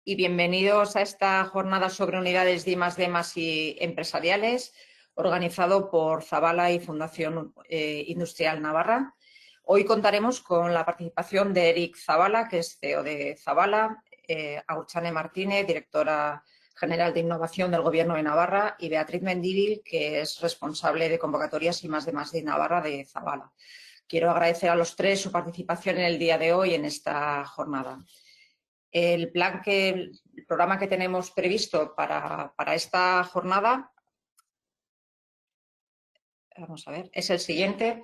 y bienvenidos a esta jornada sobre unidades de I+D+I empresariales, organizado por Zabala y Fundación Industrial Navarra. Hoy contaremos con la participación de Eric Zabala, que es CEO de Zabala, Agurtxane Martínez, directora general de innovación del Gobierno de Navarra, y Beatriz Mendívil, que es responsable de convocatorias I+D+I Navarra de Zabala. Quiero agradecer a los tres su participación en el día de hoy en esta jornada. El programa que tenemos previsto para esta jornada, vamos a ver, es el siguiente.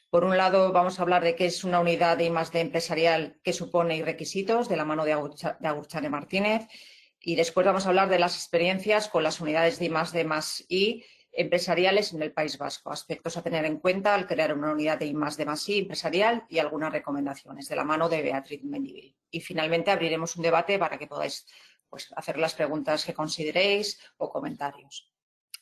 Por un lado, vamos a hablar de qué es una unidad de I+D empresarial, qué supone y requisitos, de la mano de Agurtxane Martínez. Y después vamos a hablar de las experiencias con las unidades de I+D+I empresariales en el País Vasco, aspectos a tener en cuenta al crear una unidad de I+D+I empresarial y algunas recomendaciones, de la mano de Beatriz Mendívil. Y finalmente abriremos un debate para que podáis hacer las preguntas que consideréis o comentarios.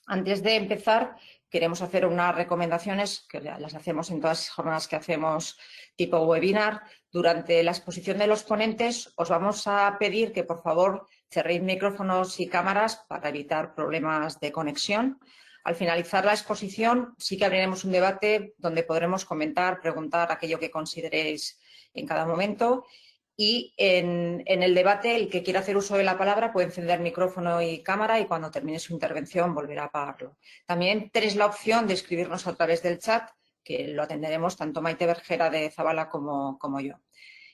Antes de empezar, queremos hacer unas recomendaciones que las hacemos en todas las jornadas que hacemos tipo webinar. Durante la exposición de los ponentes os vamos a pedir que, por favor, cerréis micrófonos y cámaras para evitar problemas de conexión. Al finalizar la exposición, sí que abriremos un debate donde podremos comentar, preguntar aquello que consideréis en cada momento. Y en el debate, el que quiera hacer uso de la palabra puede encender micrófono y cámara y cuando termine su intervención volverá a apagarlo. También tenéis la opción de escribirnos a través del chat, que lo atenderemos tanto Maite Bergera de Zabala como yo.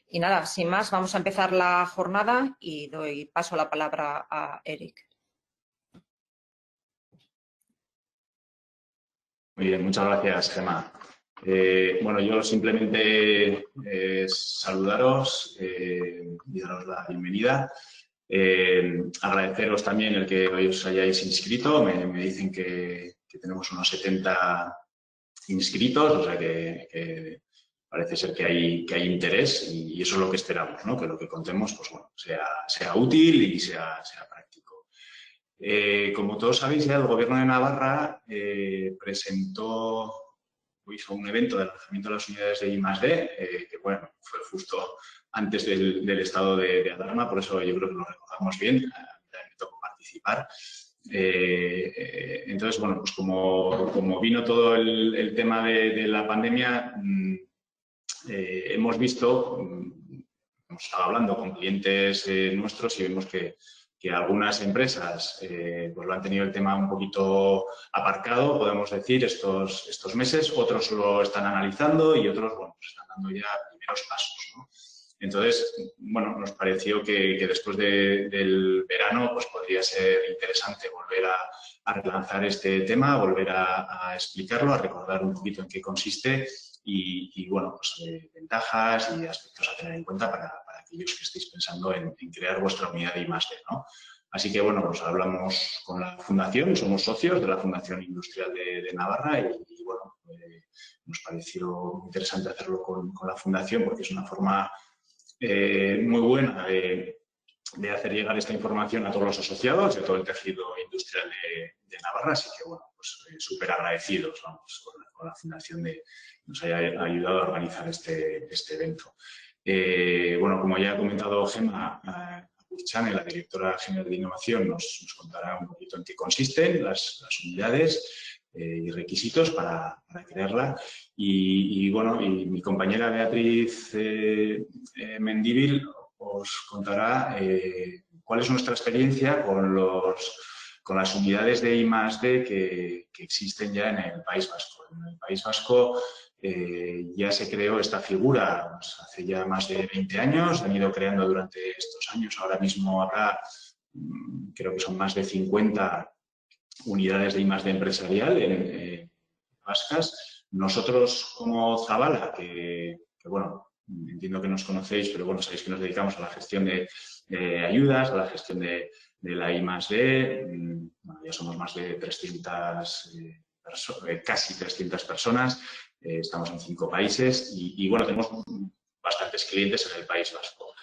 Y nada, sin más, vamos a empezar la jornada y paso la palabra a Eric. Muy bien, muchas gracias, Gemma. Bueno, yo simplemente saludaros y daros la bienvenida. Agradeceros también el que hoy os hayáis inscrito. Me dicen que tenemos unos 70 inscritos, o sea que parece ser que hay interés y eso es lo que esperamos, ¿no? Que lo que contemos pues, bueno, sea útil y sea práctico. Como todos sabéis, ya el Gobierno de Navarra hizo un evento de lanzamiento de las unidades de I+D, que bueno, fue justo antes del estado de alarma, por eso yo creo que lo recordamos bien, me tocó participar. Entonces, bueno, pues como vino todo el tema de la pandemia, hemos estado hablando con clientes nuestros y vemos que algunas empresas pues lo han tenido el tema un poquito aparcado, podemos decir, estos meses. Otros lo están analizando y otros, bueno, pues están dando ya primeros pasos, ¿no? Entonces, bueno, nos pareció que después del verano pues podría ser interesante volver a relanzar este tema, volver a explicarlo, a recordar un poquito en qué consiste y bueno, pues ventajas y aspectos a tener en cuenta para aquellos que estéis pensando en crear vuestra unidad de I+D, ¿no? Así que, bueno, pues hablamos con la Fundación, somos socios de la Fundación Industrial de Navarra y bueno, nos pareció interesante hacerlo con la Fundación porque es una forma muy buena de hacer llegar esta información a todos los asociados y a todo el tejido industrial de Navarra. Así que, bueno, pues súper agradecidos, vamos, con la Fundación de nos haya ayudado a organizar este evento. Bueno, como ya ha comentado Gemma, Agurtxane, la directora general de innovación, nos contará un poquito en qué consisten las unidades y requisitos para crearla. Y bueno, y mi compañera Beatriz Mendívil os contará cuál es nuestra experiencia con las unidades de I+D que existen ya en el País Vasco. En el País Vasco ya se creó esta figura pues, hace ya más de 20 años, se han ido creando durante estos años. Ahora mismo habrá, creo que son más de 50 unidades de I+D empresarial vascas. Nosotros como Zabala, que bueno, entiendo que nos conocéis, pero bueno, sabéis que nos dedicamos a la gestión de ayudas, a la gestión de la I+D. Bueno, ya somos más de 300, casi 300 personas. Estamos en 5 países y bueno, tenemos bastantes clientes en el País Vasco.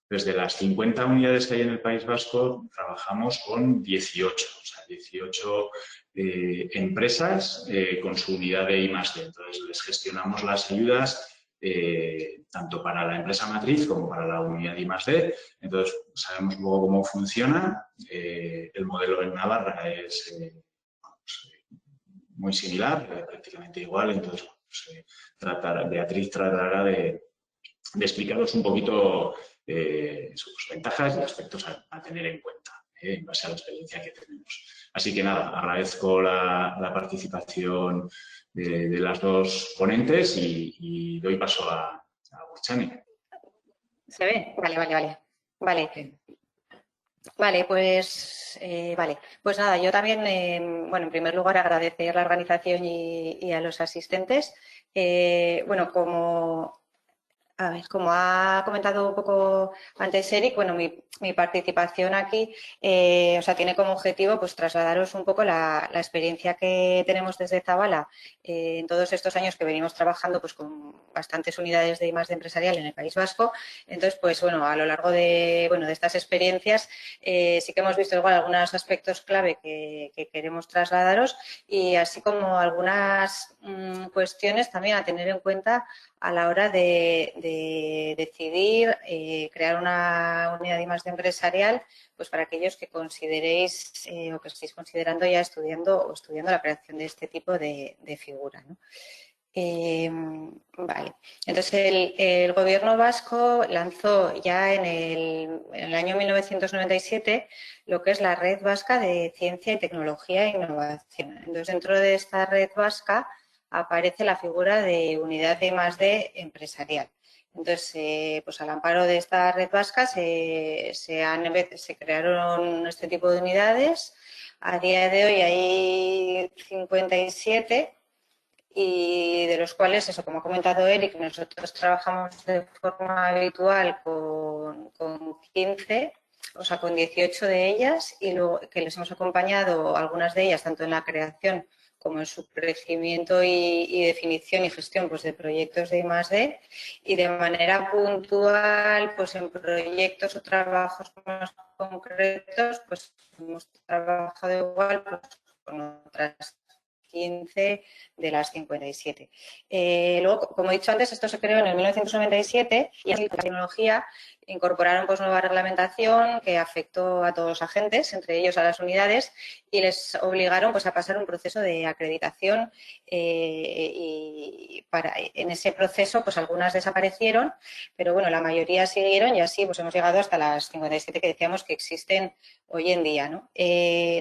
Desde las 50 unidades que hay en el País Vasco, trabajamos con 18, o sea, 18 empresas con su unidad de I+D. Entonces, les gestionamos las ayudas tanto para la empresa matriz como para la unidad I+D. Entonces, sabemos un poco cómo funciona. El modelo en Navarra es pues, muy similar, prácticamente igual. Entonces, pues, Beatriz tratará de explicaros un poquito sus ventajas y aspectos a tener en cuenta en base a la experiencia que tenemos. Así que nada, agradezco la participación de las dos ponentes y doy paso a Gurchani. ¿Se ve? Vale. Vale, pues nada, yo también, bueno, en primer lugar agradecer la organización y a los asistentes. Bueno, como ha comentado un poco antes Eric, bueno, mi participación aquí, o sea, tiene como objetivo pues trasladaros un poco la experiencia que tenemos desde Zabala en todos estos años que venimos trabajando pues con bastantes unidades de I+D empresarial en el País Vasco. Entonces, pues bueno, a lo largo de estas experiencias sí que hemos visto igual algunos aspectos clave que queremos trasladaros y así como algunas cuestiones también a tener en cuenta a la hora de decidir crear una unidad de I+D empresarial, pues para aquellos que consideréis o que estéis considerando ya estudiando la creación de este tipo de figura, ¿no? Vale. Entonces, el Gobierno vasco lanzó ya en el año 1997 lo que es la Red Vasca de Ciencia y Tecnología e Innovación. Entonces, dentro de esta red vasca aparece la figura de unidad de I+D empresarial. Entonces, pues al amparo de esta red vasca se crearon este tipo de unidades. A día de hoy hay 57 y de los cuales, eso, como ha comentado Eric, nosotros trabajamos de forma habitual con 15, o sea, con 18 de ellas y luego que les hemos acompañado algunas de ellas tanto en la creación como en su crecimiento y definición y gestión pues, de proyectos de I+D y de manera puntual pues en proyectos o trabajos más concretos pues hemos trabajado igual pues, con otras 15 de las 57. Luego, como he dicho antes, esto se creó en el 1997 y la tecnología incorporaron pues nueva reglamentación que afectó a todos los agentes, entre ellos a las unidades, y les obligaron pues a pasar un proceso de acreditación y en ese proceso pues algunas desaparecieron, pero bueno, la mayoría siguieron y así pues hemos llegado hasta las 57 que decíamos que existen hoy en día, ¿no?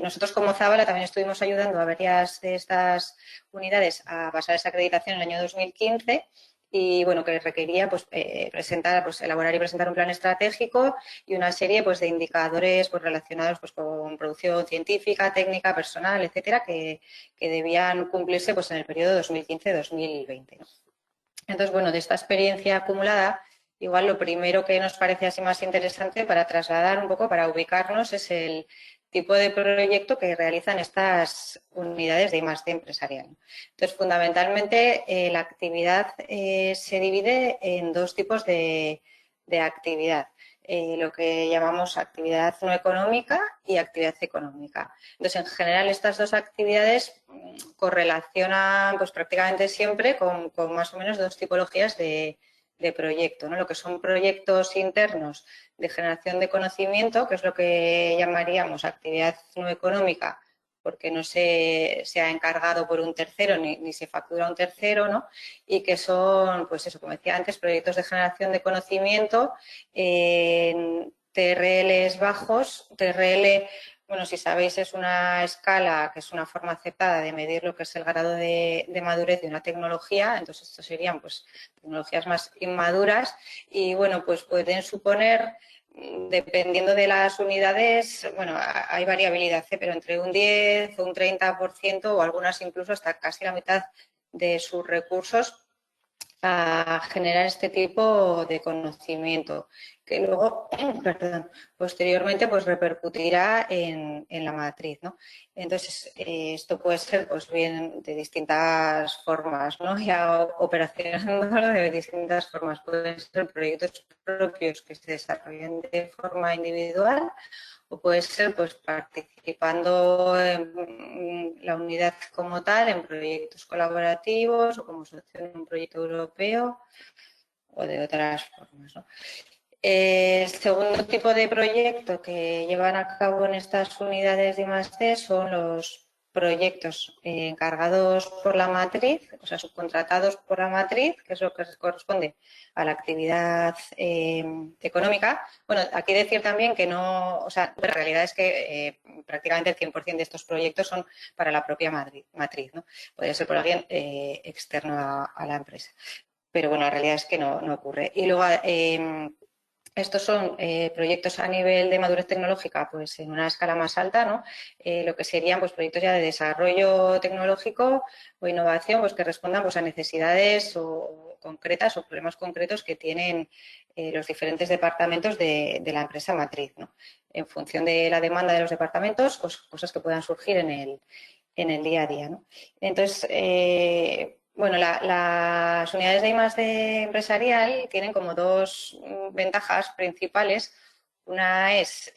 Nosotros como Zabala también estuvimos ayudando a varias de estas unidades a pasar esa acreditación en el año 2015 y bueno, que requería pues, elaborar y presentar un plan estratégico y una serie pues, de indicadores pues, relacionados pues, con producción científica, técnica, personal, etcétera, que debían cumplirse pues, en el periodo 2015-2020, ¿no? Entonces, bueno, de esta experiencia acumulada, igual lo primero que nos parece así más interesante para trasladar un poco, para ubicarnos, es el tipo de proyecto que realizan estas unidades de I+D empresarial. Entonces, fundamentalmente, la actividad se divide en dos tipos de actividad. Lo que llamamos actividad no económica y actividad económica. Entonces, en general, estas dos actividades correlacionan pues, prácticamente siempre con más o menos dos tipologías de proyecto, ¿no? Lo que son proyectos internos de generación de conocimiento, que es lo que llamaríamos actividad no económica, porque no se ha encargado por un tercero ni se factura a un tercero, ¿no? Y que son, pues eso, como decía antes, proyectos de generación de conocimiento en TRLs bajos. TRL, bueno, si sabéis, es una escala que es una forma aceptada de medir lo que es el grado de madurez de una tecnología. Entonces, estos serían pues tecnologías más inmaduras y, bueno, pues pueden suponer, dependiendo de las unidades, bueno, hay variabilidad, pero entre un 10 o un 30% o algunas incluso hasta casi la mitad de sus recursos a generar este tipo de conocimiento que luego, posteriormente pues repercutirá en la matriz, ¿no? Entonces, esto puede ser pues bien de distintas formas, ¿no? Ya operacionándolo de distintas formas. Pueden ser proyectos propios que se desarrollen de forma individual o puede ser pues participando en la unidad como tal, en proyectos colaborativos o como socio en un proyecto europeo o de otras formas, ¿no? El segundo tipo de proyecto que llevan a cabo en estas unidades de I+D son los proyectos encargados por la matriz, o sea, subcontratados por la matriz, que es lo que corresponde a la actividad económica. Bueno, aquí decir también que no, o sea, la realidad es que prácticamente el 100% de estos proyectos son para la propia matriz, ¿no? Puede ser por alguien externo a la empresa. Pero bueno, la realidad es que no ocurre. Y luego, estos son proyectos a nivel de madurez tecnológica, pues en una escala más alta, ¿no? Lo que serían pues proyectos ya de desarrollo tecnológico o innovación, pues que respondan pues a necesidades concretas o problemas concretos que tienen los diferentes departamentos de la empresa matriz, ¿no? En función de la demanda de los departamentos, pues cosas que puedan surgir en el día a día, ¿no? Entonces, bueno, las unidades de I+D empresarial tienen como dos ventajas principales. Una es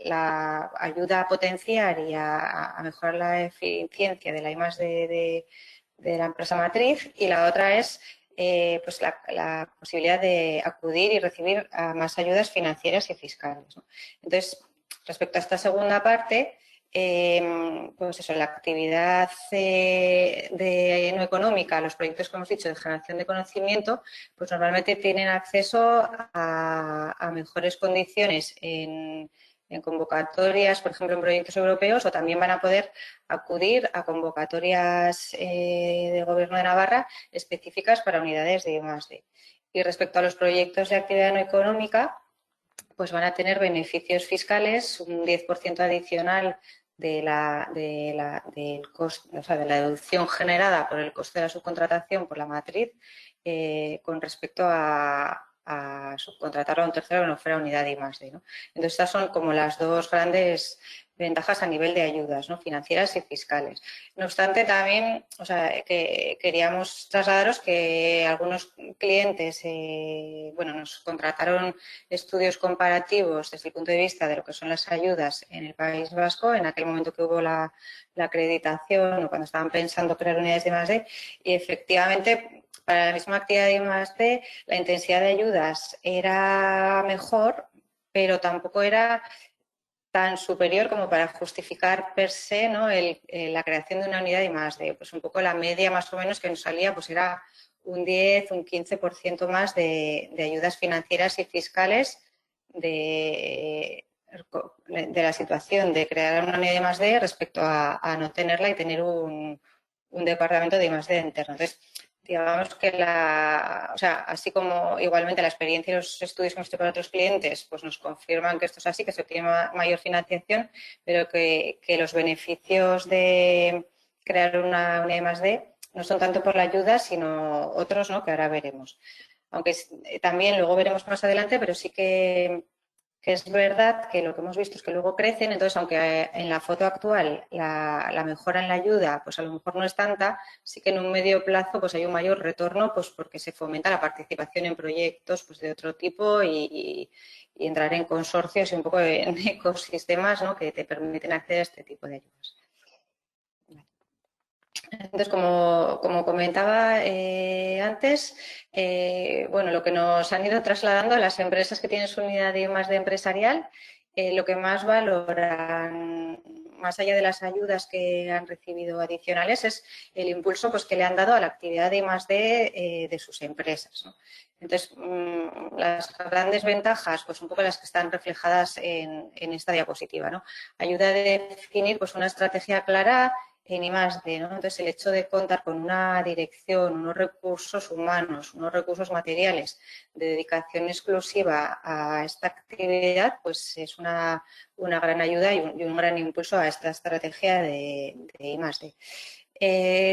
la ayuda a potenciar y a mejorar la eficiencia de la I+D de la empresa matriz, y la otra es pues la posibilidad de acudir y recibir a más ayudas financieras y fiscales, ¿no? Entonces, respecto a esta segunda parte, pues eso, la actividad no económica, los proyectos que hemos dicho de generación de conocimiento, pues normalmente tienen acceso a mejores condiciones en convocatorias, por ejemplo, en proyectos europeos, o también van a poder acudir a convocatorias del Gobierno de Navarra específicas para unidades de I+D. Y respecto a los proyectos de actividad no económica, pues van a tener beneficios fiscales, un 10% adicional del coste, o sea, de la deducción generada por el coste de la subcontratación por la matriz con respecto a subcontratar a un tercero que no fuera unidad de I+D, ¿no? Entonces, estas son como las dos grandes ventajas a nivel de ayudas, ¿no? Financieras y fiscales. No obstante, también, o sea, que queríamos trasladaros que algunos clientes, bueno, nos contrataron estudios comparativos desde el punto de vista de lo que son las ayudas en el País Vasco, en aquel momento que hubo la acreditación o cuando estaban pensando crear unidades de I+D, y efectivamente para la misma actividad de I+D la intensidad de ayudas era mejor, pero tampoco era tan superior como para justificar per se, ¿no? La creación de una unidad de I+D. Pues un poco la media más o menos que nos salía pues era un 10, un 15% más de ayudas financieras y fiscales de la situación de crear una unidad de I+D respecto a no tenerla y tener un departamento de I+D interno. Entonces, digamos que o sea, así como igualmente la experiencia y los estudios que hemos hecho para otros clientes, pues nos confirman que esto es así, que se obtiene mayor financiación, pero que los beneficios de crear una unidad I+D no son tanto por la ayuda, sino otros, ¿no? Que ahora veremos. Aunque también luego veremos más adelante, pero sí que es verdad que lo que hemos visto es que luego crecen, entonces aunque en la foto actual la mejora en la ayuda pues a lo mejor no es tanta, sí que en un medio plazo pues hay un mayor retorno pues porque se fomenta la participación en proyectos pues de otro tipo y entrar en consorcios y un poco en ecosistemas, ¿no? Que te permiten acceder a este tipo de ayudas. Entonces, como comentaba antes, bueno, lo que nos han ido trasladando las empresas que tienen su unidad de I+D empresarial, lo que más valoran, más allá de las ayudas que han recibido adicionales, es el impulso pues, que le han dado a la actividad de I+D de sus empresas, ¿no? Entonces, las grandes ventajas, pues un poco las que están reflejadas en esta diapositiva, ¿no? Ayuda a definir pues, una estrategia clara en I+D, ¿no? Entonces, el hecho de contar con una dirección, unos recursos humanos, unos recursos materiales de dedicación exclusiva a esta actividad, pues es una gran ayuda y un gran impulso a esta estrategia de I+D.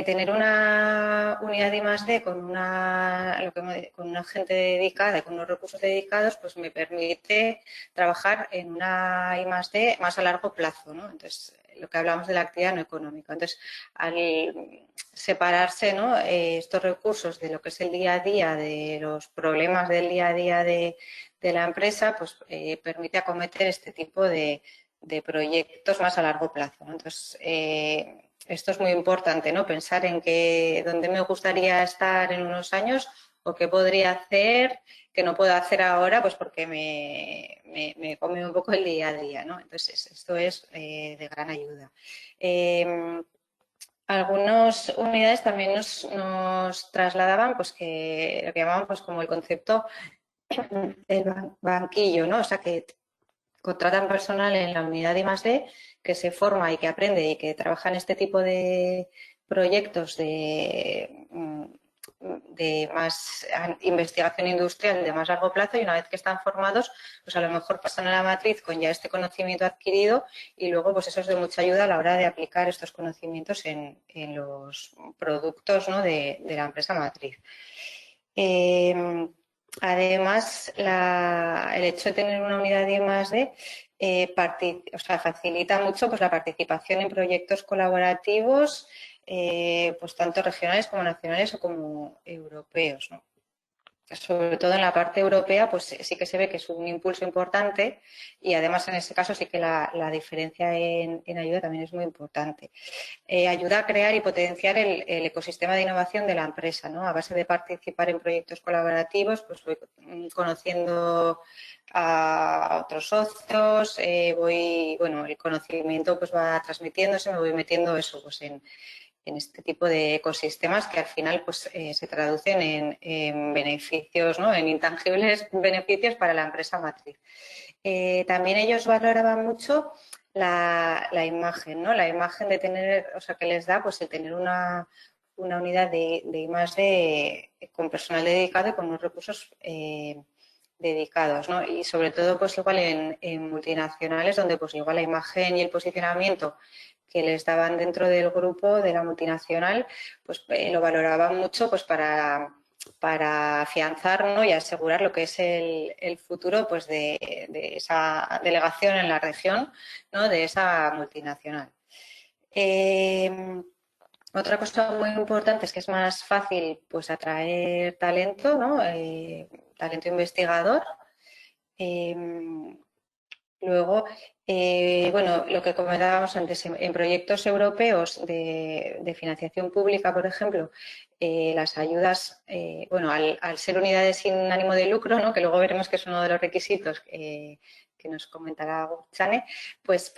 Tener una unidad de I+D con una gente dedicada y con unos recursos dedicados, pues me permite trabajar en una I+D más a largo plazo, ¿no? Entonces, lo que hablamos de la actividad no económica. Entonces, al separarse, ¿no? Estos recursos de lo que es el día a día, de los problemas del día a día de la empresa, pues permite acometer este tipo de proyectos más a largo plazo, ¿no? Entonces, esto es muy importante, ¿no? Pensar en que dónde me gustaría estar en unos años o qué podría hacer que no puedo hacer ahora, pues porque me come un poco el día a día, ¿no? Entonces, esto es de gran ayuda. Algunas unidades también nos trasladaban pues que lo que llamaban pues como el concepto del banquillo, ¿no? O sea, que contratan personal en la unidad de I+D que se forma y que aprende y que trabaja en este tipo de proyectos de más investigación industrial de más largo plazo, y una vez que están formados, pues a lo mejor pasan a la matriz con ya este conocimiento adquirido, y luego pues eso es de mucha ayuda a la hora de aplicar estos conocimientos en los productos, ¿no?, de la empresa matriz. Además, el hecho de tener una unidad de I+D facilita mucho pues, la participación en proyectos colaborativos, pues tanto regionales como nacionales o como europeos, ¿no? Sobre todo en la parte europea, pues sí que se ve que es un impulso importante, y además en ese caso sí que la diferencia en ayuda también es muy importante. Ayuda a crear y potenciar el ecosistema de innovación de la empresa, ¿no? A base de participar en proyectos colaborativos, pues voy conociendo a otros socios, el conocimiento pues va transmitiéndose, me voy metiendo eso pues en este tipo de ecosistemas que al final pues se traducen en beneficios, ¿no?, en intangibles beneficios para la empresa matriz. También ellos valoraban mucho la imagen, ¿no? La imagen de tener, o sea, que les da pues el tener una unidad de I+D con personal dedicado y con unos recursos dedicados, ¿no? Y sobre todo pues igual en multinacionales, donde pues igual la imagen y el posicionamiento que les daban dentro del grupo de la multinacional, pues lo valoraban mucho pues para afianzar, ¿no?, y asegurar lo que es el futuro pues de esa delegación en la región, ¿no?, de esa multinacional. Otra cosa muy importante es que es más fácil pues atraer talento, ¿no?, talento investigador. Luego, lo que comentábamos antes, en proyectos europeos de financiación pública, por ejemplo, las ayudas, al ser unidades sin ánimo de lucro, ¿no?, que luego veremos que es uno de los requisitos que nos comentará Chane, pues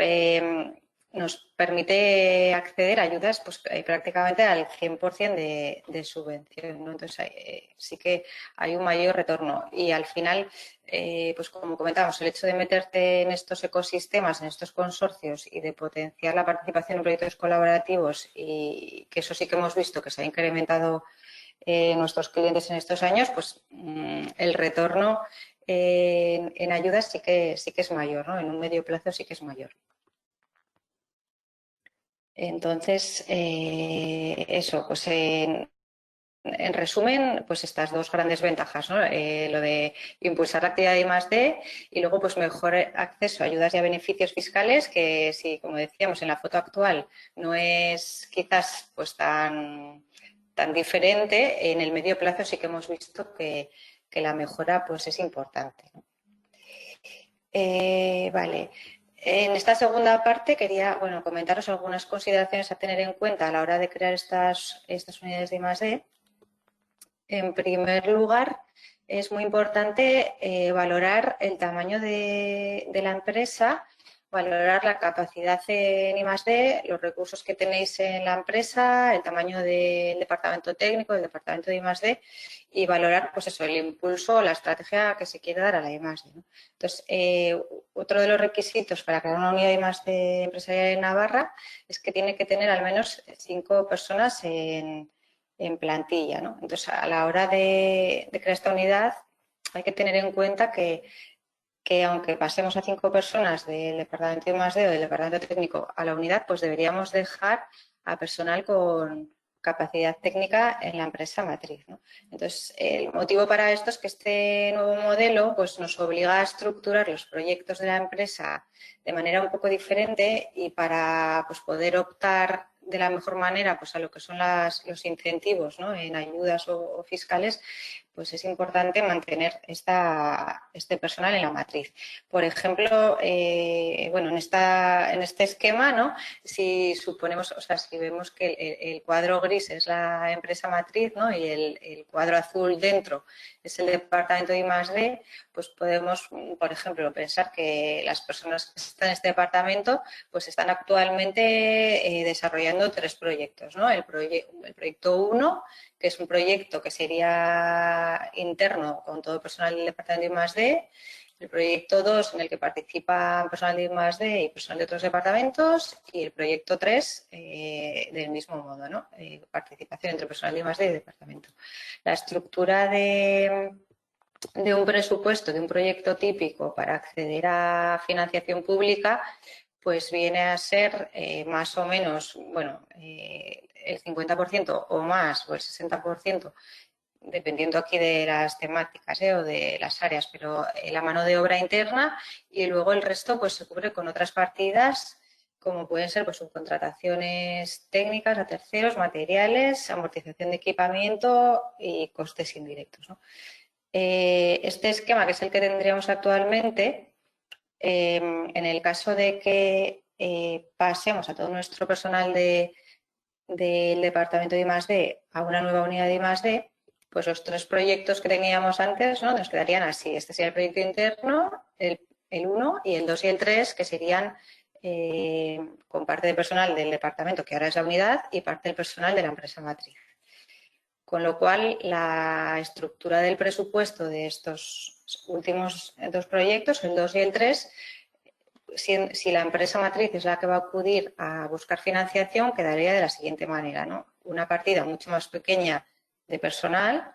nos permite acceder a ayudas pues, prácticamente al 100% de subvención, ¿no? Entonces, sí que hay un mayor retorno, y al final, pues como comentábamos, el hecho de meterte en estos ecosistemas, en estos consorcios, y de potenciar la participación en proyectos colaborativos, y que eso sí que hemos visto que se ha incrementado nuestros clientes en estos años, pues el retorno en ayudas sí que es mayor, ¿no? En un medio plazo sí que es mayor. Entonces, eso, pues en resumen, pues estas dos grandes ventajas, ¿no? Lo de impulsar la actividad de I+D, y luego pues mejor acceso a ayudas y a beneficios fiscales, que si, como decíamos, en la foto actual no es quizás pues tan diferente, en el medio plazo sí que hemos visto que la mejora pues es importante, ¿no? Vale. En esta segunda parte quería comentaros algunas consideraciones a tener en cuenta a la hora de crear estas unidades de I+D. En primer lugar, es muy importante valorar el tamaño de la empresa, valorar la capacidad en I+D, los recursos que tenéis en la empresa, el tamaño del departamento técnico, del departamento de I+D, y valorar pues eso, el impulso, la estrategia que se quiere dar a la I+D, ¿no? Entonces, otro de los requisitos para crear una unidad de I+D empresarial en Navarra es que tiene que tener al menos 5 personas en plantilla, ¿no? Entonces, a la hora de crear esta unidad hay que tener en cuenta que aunque pasemos a 5 personas del departamento de I+D o del departamento técnico a la unidad, pues deberíamos dejar a personal con capacidad técnica en la empresa matriz, ¿no? Entonces, el motivo para esto es que este nuevo modelo pues, nos obliga a estructurar los proyectos de la empresa de manera un poco diferente, y para pues, poder optar de la mejor manera pues, a lo que son los incentivos, ¿no?, en ayudas o fiscales, pues es importante mantener este personal en la matriz. Por ejemplo, bueno, en este esquema, ¿no? Si suponemos, o sea, si vemos que el cuadro gris es la empresa matriz, ¿no? Y el cuadro azul dentro es el departamento de I+D, pues podemos, por ejemplo, pensar que las personas que están en este departamento pues están actualmente desarrollando 3 proyectos, ¿no? El proyecto 1, que es un proyecto que sería interno con todo el personal del departamento de I+D, el proyecto 2, en el que participa personal de I+D y personal de otros departamentos, y el proyecto 3, del mismo modo, ¿no? Participación entre personal de I+D y departamento. La estructura de un presupuesto, de un proyecto típico para acceder a financiación pública, pues viene a ser más o menos, bueno, el 50% o más, o el 60%, dependiendo aquí de las temáticas o de las áreas, pero la mano de obra interna, y luego el resto pues se cubre con otras partidas, como pueden ser pues subcontrataciones técnicas a terceros, materiales, amortización de equipamiento y costes indirectos, ¿no? Este esquema, que es el que tendríamos actualmente, en el caso de que pasemos a todo nuestro personal del departamento de I+D a una nueva unidad de I+D, pues los 3 proyectos que teníamos antes, ¿no? Nos quedarían así. Este sería el proyecto interno, el 1, y el 2 y el 3, que serían con parte de personal del departamento, que ahora es la unidad, y parte del personal de la empresa matriz. Con lo cual, la estructura del presupuesto de estos últimos 2 proyectos, el 2 y el 3, si la empresa matriz es la que va a acudir a buscar financiación, quedaría de la siguiente manera, ¿no? Una partida mucho más pequeña de personal,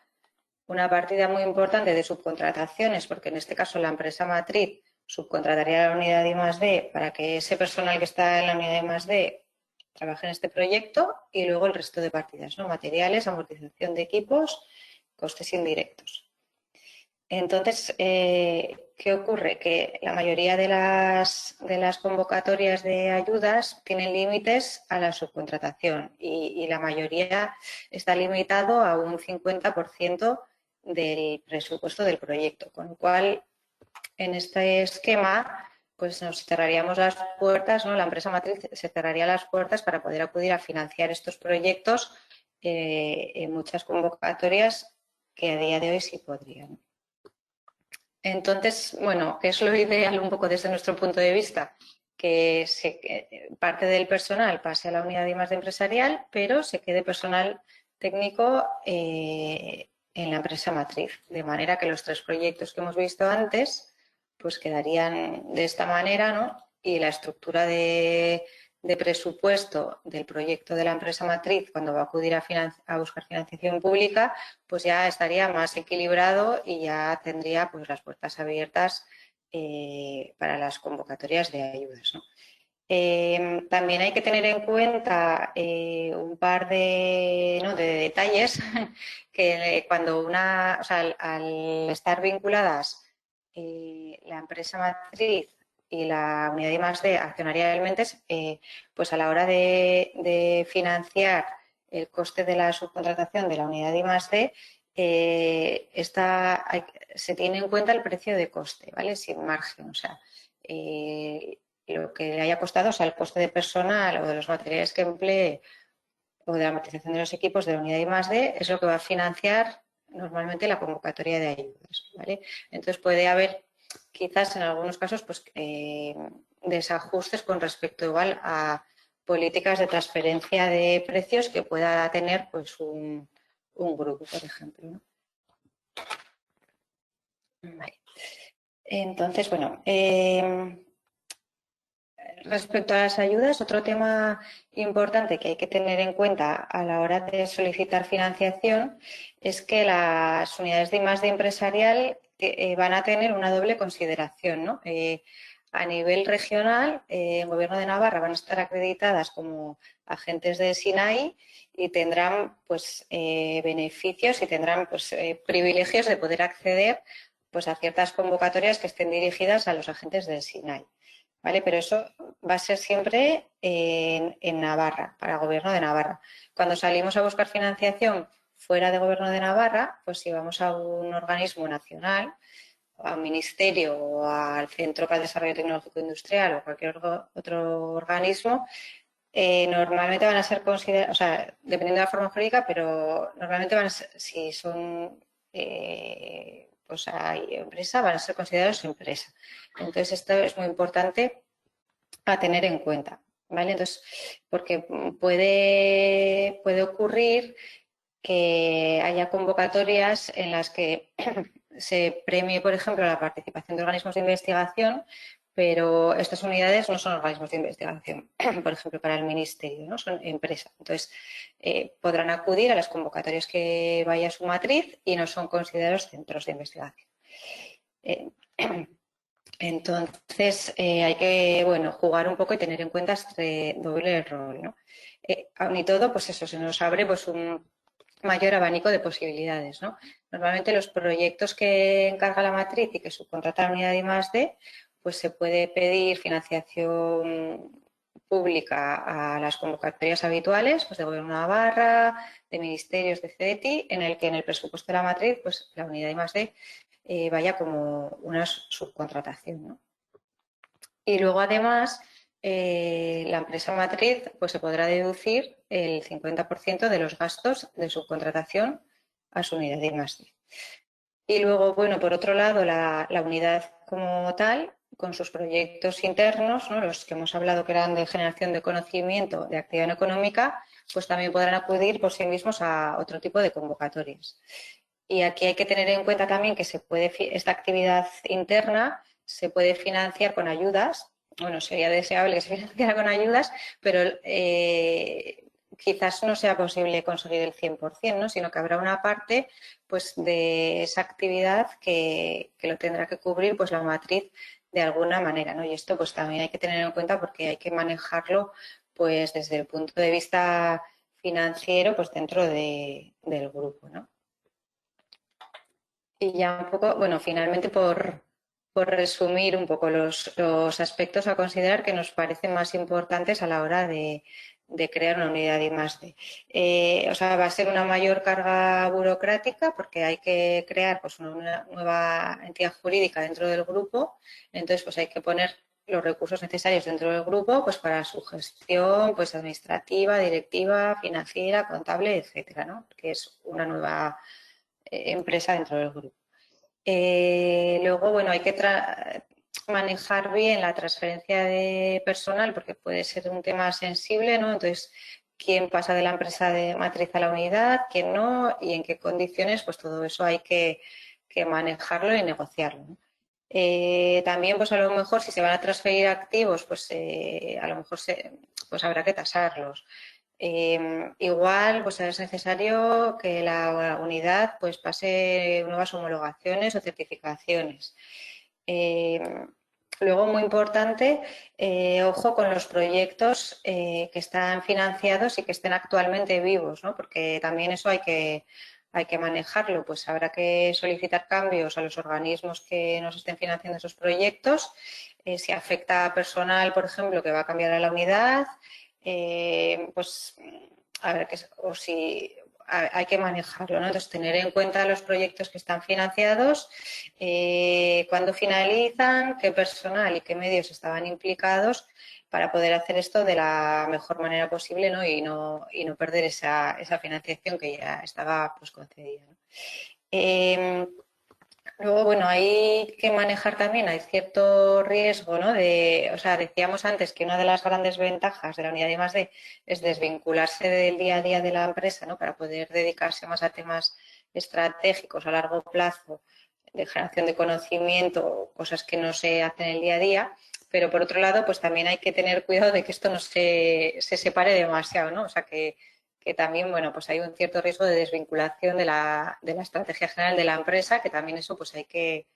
una partida muy importante de subcontrataciones, porque en este caso la empresa matriz subcontrataría la unidad de I+D para que ese personal que está en la unidad de I+D trabaje en este proyecto, y luego el resto de partidas, ¿no? Materiales, amortización de equipos, costes indirectos. Entonces, ¿qué ocurre? Que la mayoría de las convocatorias de ayudas tienen límites a la subcontratación, y la mayoría está limitado a un 50% del presupuesto del proyecto, con lo cual en este esquema pues nos cerraríamos las puertas, ¿no? La empresa matriz se cerraría las puertas para poder acudir a financiar estos proyectos en muchas convocatorias que a día de hoy sí podrían. Entonces, bueno, ¿qué es lo ideal un poco desde nuestro punto de vista? Que parte del personal pase a la unidad de I+D empresarial, pero se quede personal técnico en la empresa matriz, de manera que los 3 proyectos que hemos visto antes pues quedarían de esta manera, ¿no? Y la estructura de presupuesto del proyecto de la empresa matriz, cuando va a acudir a buscar financiación pública, pues ya estaría más equilibrado y ya tendría pues las puertas abiertas para las convocatorias de ayudas, ¿no? También hay que tener en cuenta un par de detalles que cuando o sea, al estar vinculadas la empresa matriz y la unidad de I+D accionarialmente, pues a la hora de financiar el coste de la subcontratación de la unidad de I+D, se tiene en cuenta el precio de coste, ¿vale? Sin margen, o sea, lo que le haya costado, o sea, el coste de personal o de los materiales que emplee o de la amortización de los equipos de la unidad de I+D es lo que va a financiar normalmente la convocatoria de ayudas, ¿vale? Entonces puede haber quizás en algunos casos pues desajustes con respecto igual a políticas de transferencia de precios que pueda tener pues un grupo, por ejemplo, ¿no? Vale. Entonces, bueno, respecto a las ayudas, otro tema importante que hay que tener en cuenta a la hora de solicitar financiación es que las unidades de I+D empresarial van a tener una doble consideración, ¿no? A nivel regional, el Gobierno de Navarra van a estar acreditadas como agentes de SINAI y tendrán pues, beneficios y tendrán pues, privilegios de poder acceder pues, a ciertas convocatorias que estén dirigidas a los agentes del SINAI. ¿Vale? Pero eso va a ser siempre en Navarra, para el Gobierno de Navarra. Cuando salimos a buscar financiación fuera de Gobierno de Navarra, pues si vamos a un organismo nacional, a un ministerio o al Centro para el Desarrollo Tecnológico Industrial o cualquier otro organismo, normalmente van a ser considerados, o sea, dependiendo de la forma jurídica, pero normalmente van a ser, si son pues hay empresa, van a ser considerados empresa. Entonces, esto es muy importante a tener en cuenta, ¿vale? Entonces, porque puede ocurrir que haya convocatorias en las que se premie, por ejemplo, la participación de organismos de investigación, pero estas unidades no son organismos de investigación, por ejemplo, para el Ministerio, ¿no? Son empresas. Entonces, podrán acudir a las convocatorias que vaya a su matriz y no son considerados centros de investigación. Entonces, hay que, bueno, jugar un poco y tener en cuenta este doble rol, ¿no? Aun y todo, pues eso, se nos abre pues un mayor abanico de posibilidades, ¿no? Normalmente los proyectos que encarga la matriz y que subcontrata la unidad de I+D, pues se puede pedir financiación pública a las convocatorias habituales, pues de Gobierno de Navarra, de ministerios, de CEDETI, en el que en el presupuesto de la matriz, pues la unidad de I+D vaya como una subcontratación, ¿no? Y luego, además, la empresa matriz pues, se podrá deducir el 50% de los gastos de subcontratación a su unidad de I+D. Y luego, bueno, por otro lado, la unidad como tal, con sus proyectos internos, ¿no? Los que hemos hablado que eran de generación de conocimiento, de actividad económica, pues también podrán acudir por sí mismos a otro tipo de convocatorias. Y aquí hay que tener en cuenta también que esta actividad interna se puede financiar con ayudas. Bueno, sería deseable que se financiara con ayudas, pero quizás no sea posible conseguir el 100%, ¿no? Sino que habrá una parte pues, de esa actividad que lo tendrá que cubrir pues, la matriz de alguna manera, ¿no? Y esto pues también hay que tener en cuenta porque hay que manejarlo pues desde el punto de vista financiero pues dentro del grupo, ¿no? Y ya un poco, bueno, finalmente por resumir un poco los aspectos a considerar que nos parecen más importantes a la hora de crear una unidad de I+D. O sea, va a ser una mayor carga burocrática porque hay que crear pues, una nueva entidad jurídica dentro del grupo. Entonces, pues hay que poner los recursos necesarios dentro del grupo pues para su gestión pues administrativa, directiva, financiera, contable, etcétera, ¿no? Que es una nueva empresa dentro del grupo. Luego, bueno, hay que manejar bien la transferencia de personal porque puede ser un tema sensible, ¿no? Entonces, quién pasa de la empresa de matriz a la unidad, quién no y en qué condiciones, pues todo eso hay que manejarlo y negociarlo, ¿no? También, pues a lo mejor, si se van a transferir activos, pues a lo mejor pues habrá que tasarlos. Igual pues es necesario que la unidad pues pase nuevas homologaciones o certificaciones. Luego, muy importante, ojo con los proyectos que están financiados y que estén actualmente vivos, ¿no? Porque también eso hay que manejarlo. Pues habrá que solicitar cambios a los organismos que nos estén financiando esos proyectos. Si afecta a personal, por ejemplo, que va a cambiar a la unidad, pues a ver, o si hay que manejarlo, ¿no? Entonces, tener en cuenta los proyectos que están financiados, cuándo finalizan, qué personal y qué medios estaban implicados para poder hacer esto de la mejor manera posible, ¿no? Y no perder esa financiación que ya estaba pues, concedida, ¿no? Luego, bueno, hay que manejar también, hay cierto riesgo, ¿no? O sea, decíamos antes que una de las grandes ventajas de la unidad de I+D es desvincularse del día a día de la empresa, ¿no? Para poder dedicarse más a temas estratégicos a largo plazo, de generación de conocimiento, cosas que no se hacen el día a día. Pero por otro lado, pues también hay que tener cuidado de que esto no se separe demasiado, ¿no? O sea, que también, bueno, pues hay un cierto riesgo de desvinculación de la estrategia general de la empresa, que también eso pues hay que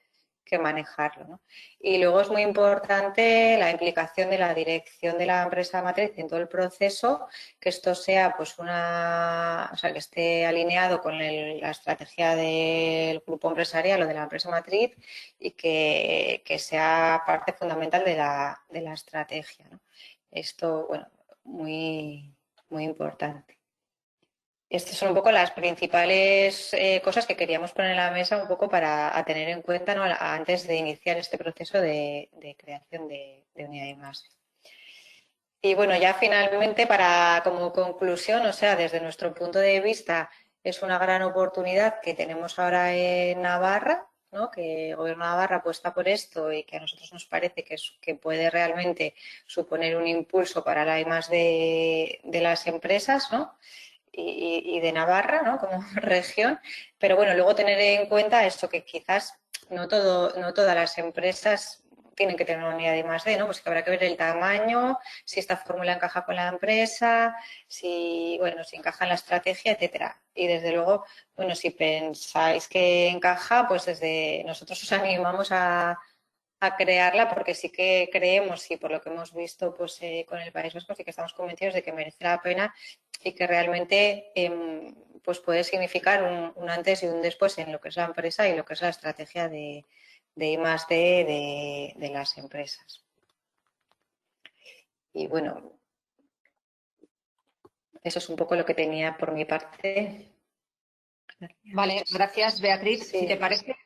manejarlo, ¿no? Y luego es muy importante la implicación de la dirección de la empresa matriz en todo el proceso, que esto sea pues o sea, que esté alineado con la estrategia del grupo empresarial o de la empresa matriz y que sea parte fundamental de la estrategia, ¿no? Esto, bueno, muy, muy importante. Estas son un poco las principales cosas que queríamos poner en la mesa un poco para tener en cuenta, ¿no? Antes de iniciar este proceso de creación de unidad de más. Y bueno, ya finalmente, como conclusión, o sea, desde nuestro punto de vista, es una gran oportunidad que tenemos ahora en Navarra, ¿no? Que el Gobierno de Navarra apuesta por esto y que a nosotros nos parece que puede realmente suponer un impulso para la I+D de las empresas, ¿no? Y de Navarra, ¿no? Como región. Pero bueno, luego tener en cuenta esto, que quizás no todas las empresas tienen que tener una unidad de I+D, ¿no? Pues que habrá que ver el tamaño, si esta fórmula encaja con la empresa, si encaja en la estrategia, etcétera. Y desde luego, bueno, si pensáis que encaja, pues desde nosotros os animamos a crearla, porque sí que creemos, y por lo que hemos visto pues con el País Vasco, sí que estamos convencidos de que merece la pena y que realmente pues puede significar un antes y un después en lo que es la empresa y lo que es la estrategia de I+D de las empresas. Y bueno, eso es un poco lo que tenía por mi parte. Vale, gracias, Beatriz. Sí. Si te parece,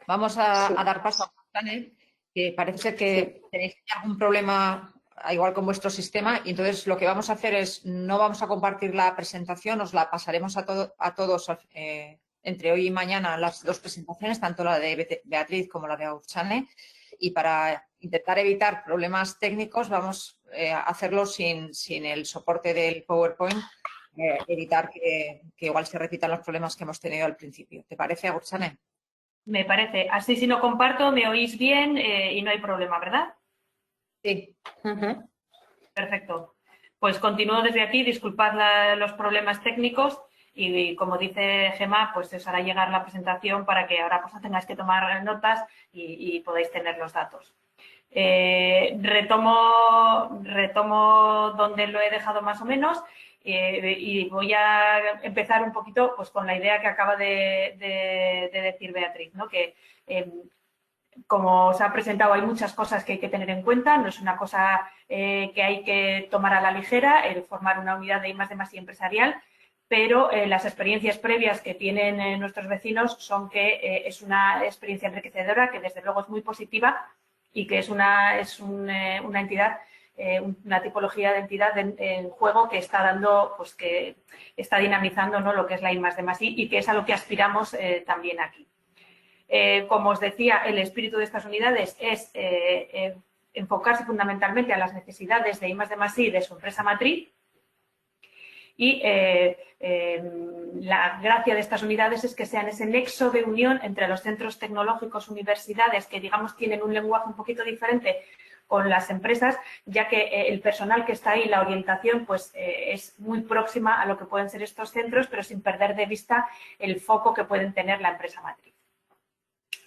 vamos a dar paso a González, que parece ser que tenéis algún problema, igual con vuestro sistema, y entonces lo que vamos a hacer es, no vamos a compartir la presentación, os la pasaremos a todos entre hoy y mañana, las dos presentaciones, tanto la de Beatriz como la de Agurtxane, y para intentar evitar problemas técnicos vamos a hacerlo sin el soporte del PowerPoint, evitar que igual se repitan los problemas que hemos tenido al principio. ¿Te parece, Agurtxane? Me parece. Así, si no comparto, me oís bien y no hay problema, ¿verdad? Sí. Perfecto. Pues continúo desde aquí. Disculpad los problemas técnicos y como dice Gemma, pues os hará llegar la presentación para que ahora pues no tengáis que tomar notas y podáis tener los datos. Retomo donde lo he dejado más o menos y voy a empezar un poquito pues con la idea que acaba de decir Beatriz, ¿no? Que como os ha presentado, hay muchas cosas que hay que tener en cuenta. No es una cosa que hay que tomar a la ligera, el formar una unidad de I+D+I empresarial, pero las experiencias previas que tienen nuestros vecinos son que es una experiencia enriquecedora, que desde luego es muy positiva y que es una entidad, una tipología de entidad en juego que está dando, pues que está dinamizando, ¿no?, lo que es la I+D+I y que es a lo que aspiramos también aquí. Como os decía, el espíritu de estas unidades es enfocarse fundamentalmente a las necesidades de I+D+I de su empresa matriz y la gracia de estas unidades es que sean ese nexo de unión entre los centros tecnológicos, universidades, que digamos tienen un lenguaje un poquito diferente con las empresas, ya que el personal que está ahí, la orientación, pues es muy próxima a lo que pueden ser estos centros, pero sin perder de vista el foco que pueden tener la empresa matriz.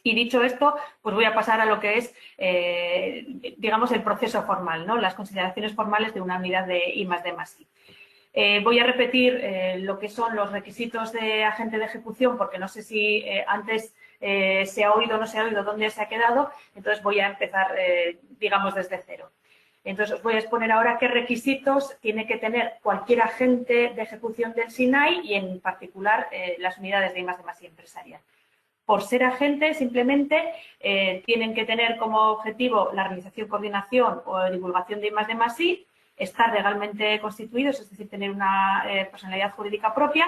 Y dicho esto, pues voy a pasar a lo que es, digamos, el proceso formal, ¿no?, las consideraciones formales de una unidad de I+D+I. Voy a repetir lo que son los requisitos de agente de ejecución, porque no sé si antes se ha oído o no se ha oído, dónde se ha quedado, entonces voy a empezar, digamos, desde cero. Entonces, os voy a exponer ahora qué requisitos tiene que tener cualquier agente de ejecución del SINAI y, en particular, las unidades de I+D+I empresarial. Por ser agente, simplemente tienen que tener como objetivo la realización, coordinación o divulgación de I+D+I, estar legalmente constituidos, es decir, tener una personalidad jurídica propia.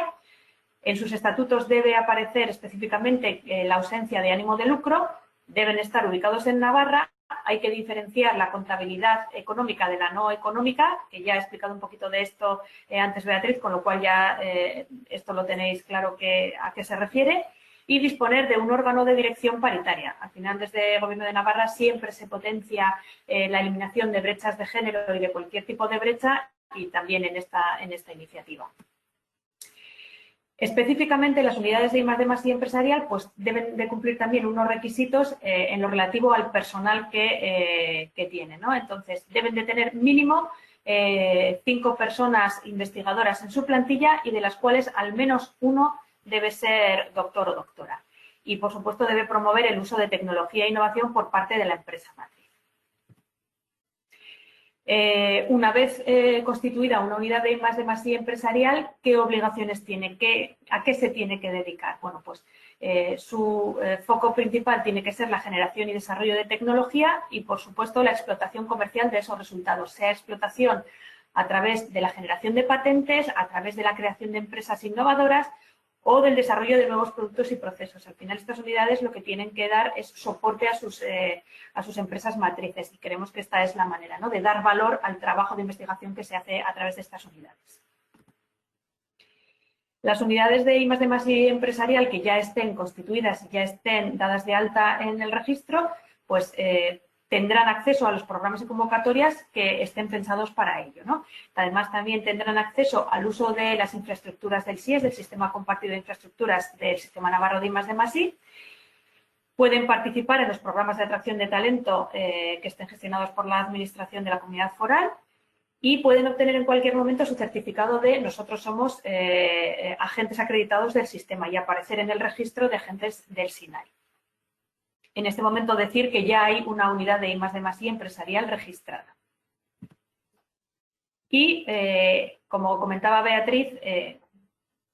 En sus estatutos debe aparecer específicamente la ausencia de ánimo de lucro, deben estar ubicados en Navarra. Hay que diferenciar la contabilidad económica de la no económica, que ya he explicado un poquito de esto antes Beatriz, con lo cual ya esto lo tenéis claro a qué se refiere. Y disponer de un órgano de dirección paritaria. Al final, desde el Gobierno de Navarra siempre se potencia la eliminación de brechas de género y de cualquier tipo de brecha, y también en esta iniciativa. Específicamente, las unidades de I+D+I empresarial pues deben de cumplir también unos requisitos en lo relativo al personal que tienen, ¿no? Entonces, deben de tener mínimo 5 personas investigadoras en su plantilla y de las cuales al menos uno debe ser doctor o doctora. Y, por supuesto, debe promover el uso de tecnología e innovación por parte de la empresa matriz. Una vez constituida una unidad de I+D+I empresarial, ¿qué obligaciones tiene? ¿A qué se tiene que dedicar? Bueno, pues su foco principal tiene que ser la generación y desarrollo de tecnología y, por supuesto, la explotación comercial de esos resultados, sea explotación a través de la generación de patentes, a través de la creación de empresas innovadoras o del desarrollo de nuevos productos y procesos. Al final, estas unidades lo que tienen que dar es soporte a sus empresas matrices y creemos que esta es la manera, ¿no?, de dar valor al trabajo de investigación que se hace a través de estas unidades. Las unidades de I+D+I empresarial que ya estén constituidas y ya estén dadas de alta en el registro, pues tendrán acceso a los programas y convocatorias que estén pensados para ello, ¿no? Además, también tendrán acceso al uso de las infraestructuras del SIES, del Sistema Compartido de Infraestructuras del Sistema Navarro de I+D+I. Pueden participar en los programas de atracción de talento que estén gestionados por la Administración de la Comunidad Foral y pueden obtener en cualquier momento su certificado de nosotros somos agentes acreditados del sistema y aparecer en el registro de agentes del SINAI. En este momento decir que ya hay una unidad de I+D+I empresarial registrada. Y, como comentaba Beatriz,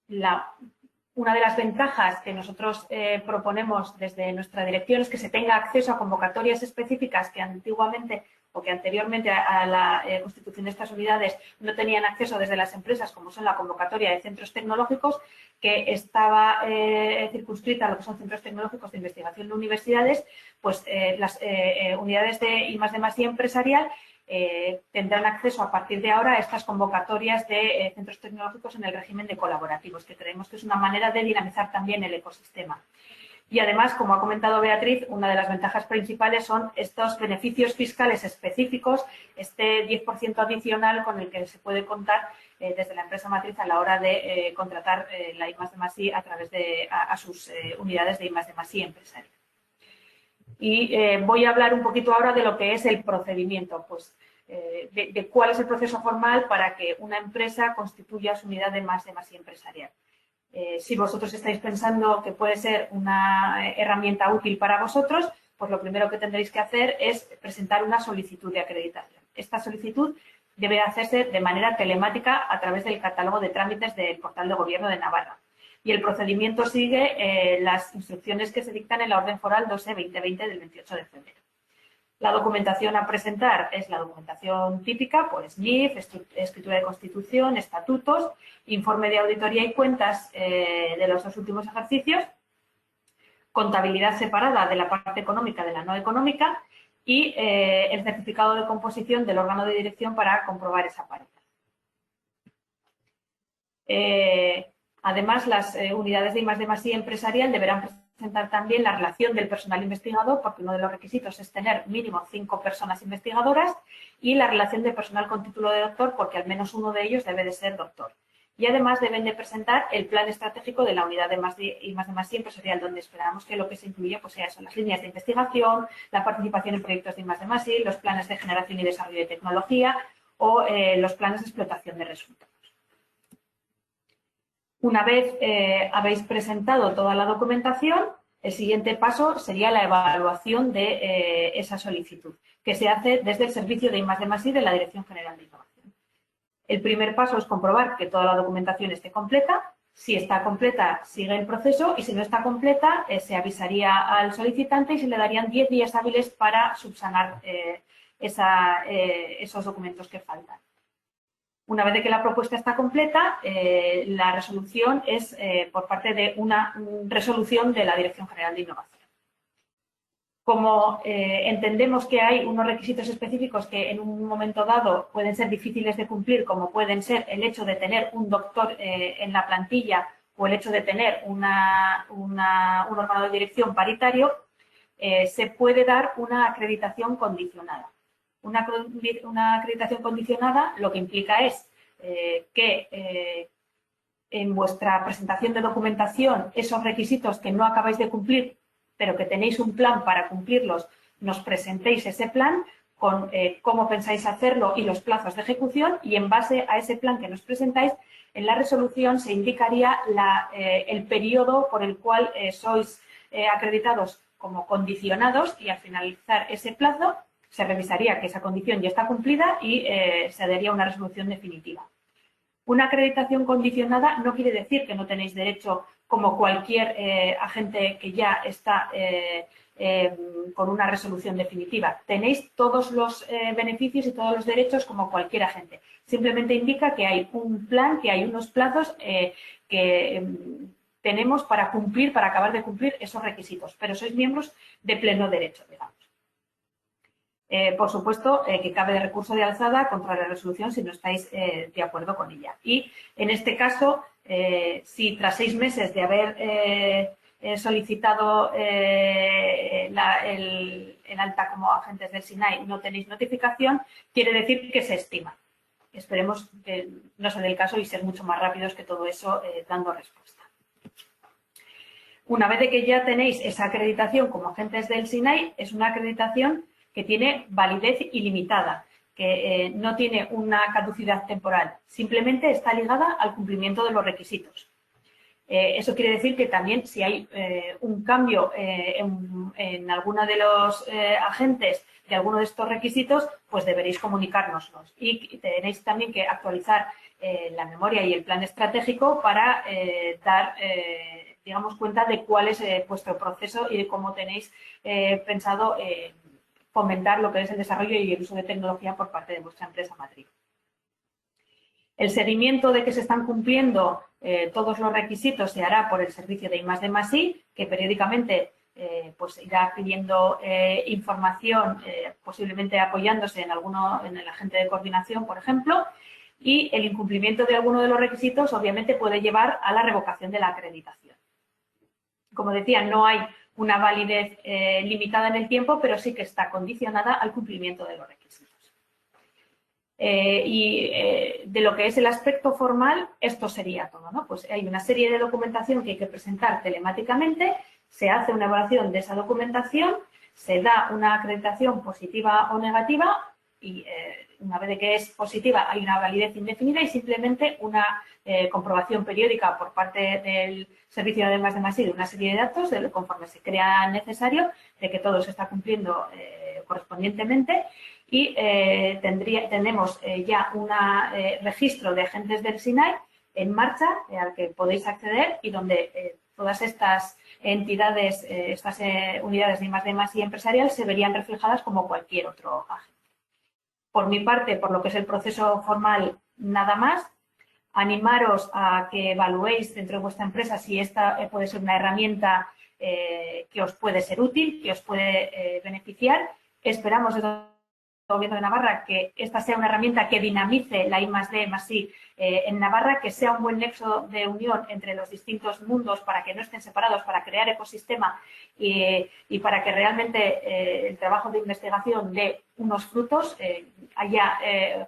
una de las ventajas que nosotros proponemos desde nuestra dirección es que se tenga acceso a convocatorias específicas que antiguamente o que anteriormente a la constitución de estas unidades no tenían acceso desde las empresas, como son la convocatoria de centros tecnológicos, que estaba circunscrita a lo que son centros tecnológicos de investigación de universidades, pues las unidades de I+D+I empresarial tendrán acceso a partir de ahora a estas convocatorias de centros tecnológicos en el régimen de colaborativos, que creemos que es una manera de dinamizar también el ecosistema. Y además, como ha comentado Beatriz, una de las ventajas principales son estos beneficios fiscales específicos, este 10% adicional con el que se puede contar desde la empresa matriz a la hora de contratar la I+D+I a través de sus unidades de I+D+I empresarial. Y voy a hablar un poquito ahora de lo que es el procedimiento, pues de cuál es el proceso formal para que una empresa constituya su unidad de I+D+I empresarial. Si vosotros estáis pensando que puede ser una herramienta útil para vosotros, pues lo primero que tendréis que hacer es presentar una solicitud de acreditación. Esta solicitud debe hacerse de manera telemática a través del catálogo de trámites del portal de Gobierno de Navarra. Y el procedimiento sigue las instrucciones que se dictan en la Orden Foral 2E-2020 del 28 de febrero. La documentación a presentar es la documentación típica, pues NIF, escritura de constitución, estatutos, informe de auditoría y cuentas de los 2 últimos ejercicios, contabilidad separada de la parte económica de la no económica y el certificado de composición del órgano de dirección para comprobar esa paridad. Además, las unidades de I+D+I empresarial deberán presentar también la relación del personal investigador, porque uno de los requisitos es tener mínimo 5 personas investigadoras, y la relación de personal con título de doctor, porque al menos uno de ellos debe de ser doctor. Y además deben de presentar el plan estratégico de la unidad de I+D+I empresarial, donde esperamos que lo que se incluye pues sea eso, las líneas de investigación, la participación en proyectos de I+D+I, los planes de generación y desarrollo de tecnología o los planes de explotación de resultados. Una vez habéis presentado toda la documentación, el siguiente paso sería la evaluación de esa solicitud, que se hace desde el servicio de I+D+I de la Dirección General de Innovación. El primer paso es comprobar que toda la documentación esté completa. Si está completa, sigue el proceso y si no está completa, se avisaría al solicitante y se le darían 10 días hábiles para subsanar esos documentos que faltan. Una vez de que la propuesta está completa, la resolución es por parte de una resolución de la Dirección General de Innovación. Como entendemos que hay unos requisitos específicos que en un momento dado pueden ser difíciles de cumplir, como pueden ser el hecho de tener un doctor en la plantilla o el hecho de tener un órgano de dirección paritario, se puede dar una acreditación condicionada. Una acreditación condicionada lo que implica es que en vuestra presentación de documentación esos requisitos que no acabáis de cumplir, pero que tenéis un plan para cumplirlos, nos presentéis ese plan con cómo pensáis hacerlo y los plazos de ejecución, y en base a ese plan que nos presentáis, en la resolución se indicaría el periodo por el cual sois acreditados como condicionados, y al finalizar ese plazo se revisaría que esa condición ya está cumplida y se daría una resolución definitiva. Una acreditación condicionada no quiere decir que no tenéis derecho, como cualquier agente que ya está con una resolución definitiva. Tenéis todos los beneficios y todos los derechos como cualquier agente. Simplemente indica que hay un plan, que hay unos plazos que tenemos para cumplir, para acabar de cumplir esos requisitos, pero sois miembros de pleno derecho, digamos. Por supuesto, que cabe de recurso de alzada contra la resolución si no estáis de acuerdo con ella. Y en este caso, si tras 6 meses de haber solicitado el alta como agentes del SINAI no tenéis notificación, quiere decir que se estima. Esperemos que no sea el caso y ser mucho más rápidos que todo eso dando respuesta. Una vez de que ya tenéis esa acreditación como agentes del SINAI, es una acreditación que tiene validez ilimitada, que no tiene una caducidad temporal, simplemente está ligada al cumplimiento de los requisitos. Eso quiere decir que también si hay un cambio en alguno de los agentes de alguno de estos requisitos, pues deberéis comunicárnoslos. Y tenéis también que actualizar la memoria y el plan estratégico para dar, digamos, cuenta de cuál es vuestro proceso y de cómo tenéis pensado fomentar lo que es el desarrollo y el uso de tecnología por parte de vuestra empresa matriz. El seguimiento de que se están cumpliendo todos los requisitos se hará por el servicio de I+D+I, que periódicamente pues irá pidiendo información, posiblemente apoyándose en el agente de coordinación, por ejemplo, y el incumplimiento de alguno de los requisitos obviamente puede llevar a la revocación de la acreditación. Como decía, no hay una validez limitada en el tiempo, pero sí que está condicionada al cumplimiento de los requisitos. De lo que es el aspecto formal, esto sería todo, ¿no? Pues hay una serie de documentación que hay que presentar telemáticamente, se hace una evaluación de esa documentación, se da una acreditación positiva o negativa y una vez de que es positiva hay una validez indefinida y simplemente una comprobación periódica por parte del servicio de I+D+I de una serie de datos, conforme se crea necesario, de que todo se está cumpliendo correspondientemente. Y tenemos ya un registro de agentes del SINAI en marcha al que podéis acceder y donde todas estas entidades, estas unidades de I+D+I empresarial se verían reflejadas como cualquier otro agente. Por mi parte, por lo que es el proceso formal, nada más. Animaros a que evaluéis dentro de vuestra empresa si esta puede ser una herramienta que os puede ser útil, que os puede beneficiar. Esperamos desde el Gobierno de Navarra que esta sea una herramienta que dinamice la I+D+I en Navarra, que sea un buen nexo de unión entre los distintos mundos para que no estén separados, para crear ecosistema y para que realmente el trabajo de investigación dé unos frutos, haya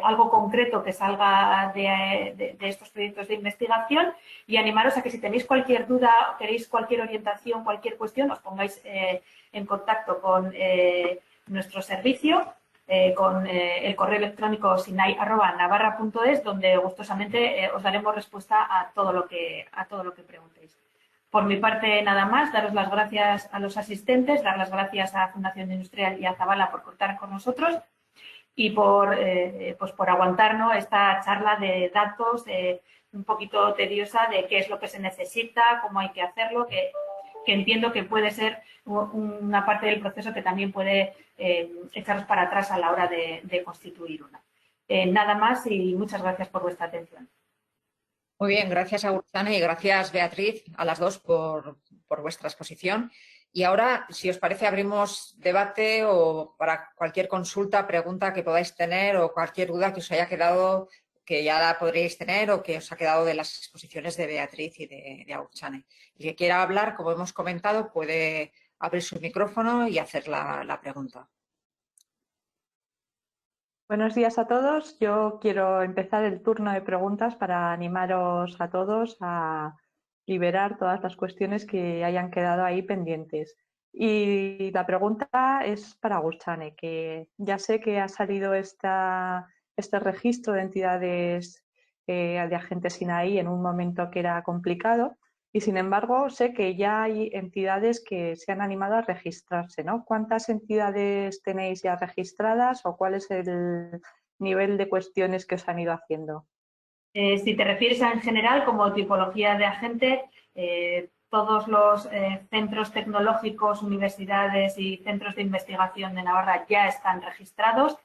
algo concreto que salga de estos proyectos de investigación, y animaros a que si tenéis cualquier duda, queréis cualquier orientación, cualquier cuestión, os pongáis en contacto con nuestro servicio, con el correo electrónico sinai@navarra.es, donde gustosamente os daremos respuesta a todo lo que preguntéis. Por mi parte, nada más, daros las gracias a los asistentes, dar las gracias a Fundación Industrial y a Zabala por contar con nosotros y por aguantarnos esta charla de datos un poquito tediosa de qué es lo que se necesita, cómo hay que hacerlo, que entiendo que puede ser una parte del proceso que también puede echaros para atrás a la hora de constituir una. Nada más y muchas gracias por vuestra atención. Muy bien, gracias Agurtzane y gracias Beatriz, a las dos por vuestra exposición. Y ahora, si os parece, abrimos debate o para cualquier consulta, pregunta que podáis tener o cualquier duda que os haya quedado, que ya la podréis tener o que os ha quedado de las exposiciones de Beatriz y de Agurtzane. El que quiera hablar, como hemos comentado, puede abrir su micrófono y hacer la pregunta. Buenos días a todos. Yo quiero empezar el turno de preguntas para animaros a todos a liberar todas las cuestiones que hayan quedado ahí pendientes. Y la pregunta es para Agurtzane, que ya sé que ha salido este registro de entidades de agentes SINAI en un momento que era complicado Y sin embargo, sé que ya hay entidades que se han animado a registrarse, ¿no? ¿Cuántas entidades tenéis ya registradas o cuál es el nivel de cuestiones que os han ido haciendo? Si te refieres a en general como tipología de agente, todos los centros tecnológicos, universidades y centros de investigación de Navarra ya están registrados.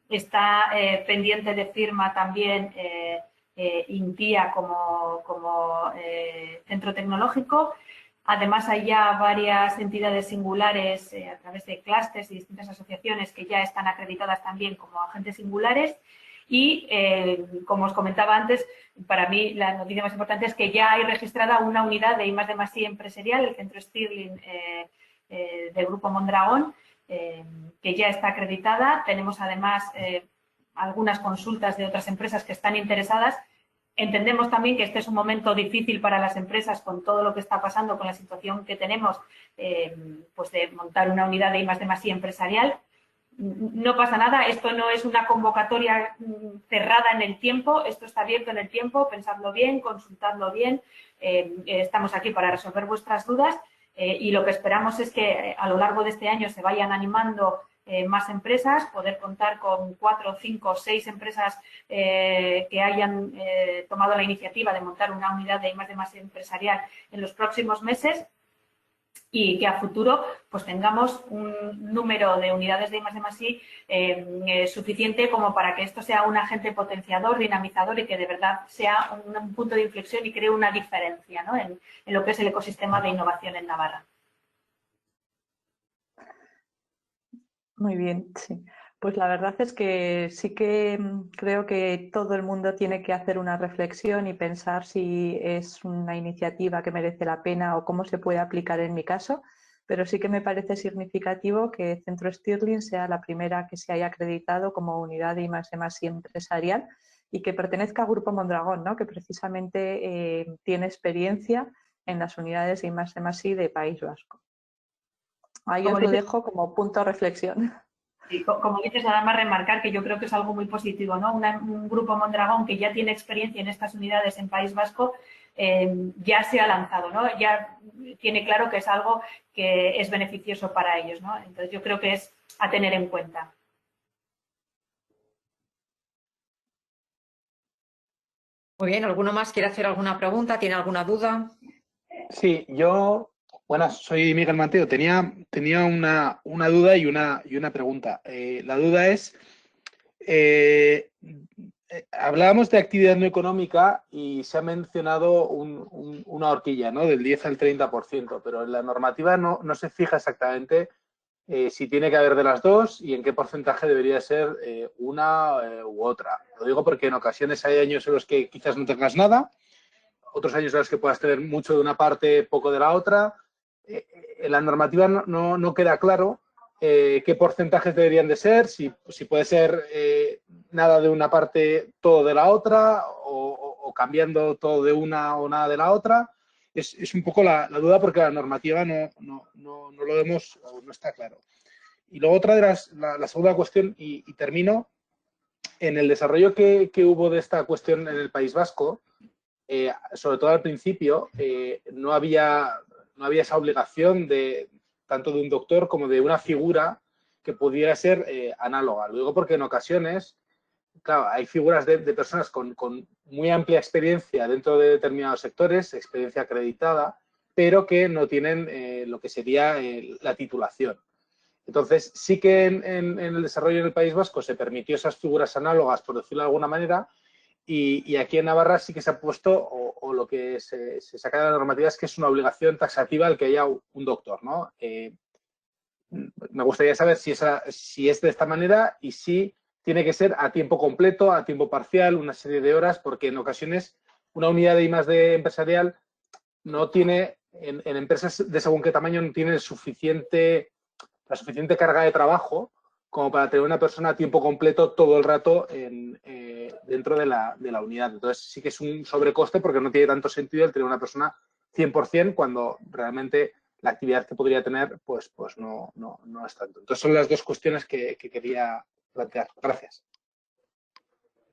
Está pendiente de firma también INTIA como centro tecnológico. Además, hay ya varias entidades singulares a través de clústeres y distintas asociaciones que ya están acreditadas también como agentes singulares. Y, como os comentaba antes, para mí la noticia más importante es que ya hay registrada una unidad de I+D+I empresarial, el Centro Stirling del Grupo Mondragón, que ya está acreditada. Tenemos además algunas consultas de otras empresas que están interesadas. Entendemos también que este es un momento difícil para las empresas con todo lo que está pasando, con la situación que tenemos, pues de montar una unidad de I+D+I empresarial. No pasa nada, esto no es una convocatoria cerrada en el tiempo, esto está abierto en el tiempo, pensadlo bien, consultadlo bien, estamos aquí para resolver vuestras dudas y lo que esperamos es que a lo largo de este año se vayan animando más empresas, poder contar con 4, 5, 6 empresas que hayan tomado la iniciativa de montar una unidad de I+D+I empresarial en los próximos meses, y que a futuro pues tengamos un número de unidades de I+D+I suficiente como para que esto sea un agente potenciador, dinamizador y que de verdad sea un punto de inflexión y cree una diferencia, ¿no? en lo que es el ecosistema de innovación en Navarra. Muy bien, sí. Pues la verdad es que sí que creo que todo el mundo tiene que hacer una reflexión y pensar si es una iniciativa que merece la pena o cómo se puede aplicar en mi caso, pero sí que me parece significativo que Centro Stirling sea la primera que se haya acreditado como unidad de I+D+I empresarial y que pertenezca al Grupo Mondragón, ¿no? Que precisamente tiene experiencia en las unidades de I+D+I de País Vasco. Ahí os lo dejo como punto de reflexión. Y como dices, nada más remarcar que yo creo que es algo muy positivo, ¿no? Un Grupo Mondragón que ya tiene experiencia en estas unidades en País Vasco ya se ha lanzado, ¿no? Ya tiene claro que es algo que es beneficioso para ellos, ¿no? Entonces yo creo que es a tener en cuenta. Muy bien, ¿alguno más quiere hacer alguna pregunta? ¿Tiene alguna duda? Sí, buenas, soy Miguel Mateo. Tenía una duda y una pregunta. La duda es, hablábamos de actividad no económica y se ha mencionado una horquilla, ¿no? Del 10 al 30%, pero en la normativa no se fija exactamente si tiene que haber de las dos y en qué porcentaje debería ser una u otra. Lo digo porque en ocasiones hay años en los que quizás no tengas nada, otros años en los que puedas tener mucho de una parte, poco de la otra. En la normativa no queda claro qué porcentajes deberían de ser, si puede ser nada de una parte, todo de la otra, o cambiando todo de una o nada de la otra. Es un poco la duda porque la normativa no lo vemos o no está claro. Y luego otra de la segunda cuestión, y termino, en el desarrollo que hubo de esta cuestión en el País Vasco, sobre todo al principio, no había esa obligación tanto de un doctor como de una figura que pudiera ser análoga. Lo digo porque en ocasiones, claro, hay figuras de personas con muy amplia experiencia dentro de determinados sectores, experiencia acreditada, pero que no tienen lo que sería la titulación. Entonces, sí que en el desarrollo en el País Vasco se permitió esas figuras análogas, por decirlo de alguna manera, y aquí en Navarra sí que se ha puesto, o lo que se saca de la normativa es que es una obligación taxativa el que haya un doctor, ¿no? Me gustaría saber si es de esta manera y si tiene que ser a tiempo completo, a tiempo parcial, una serie de horas, porque en ocasiones una unidad de I+D empresarial no tiene, en empresas de según qué tamaño, no tiene la suficiente carga de trabajo como para tener una persona a tiempo completo todo el rato dentro de la unidad. Entonces sí que es un sobrecoste porque no tiene tanto sentido el tener una persona 100% cuando realmente la actividad que podría tener pues no es tanto. Entonces son las dos cuestiones que quería plantear. Gracias.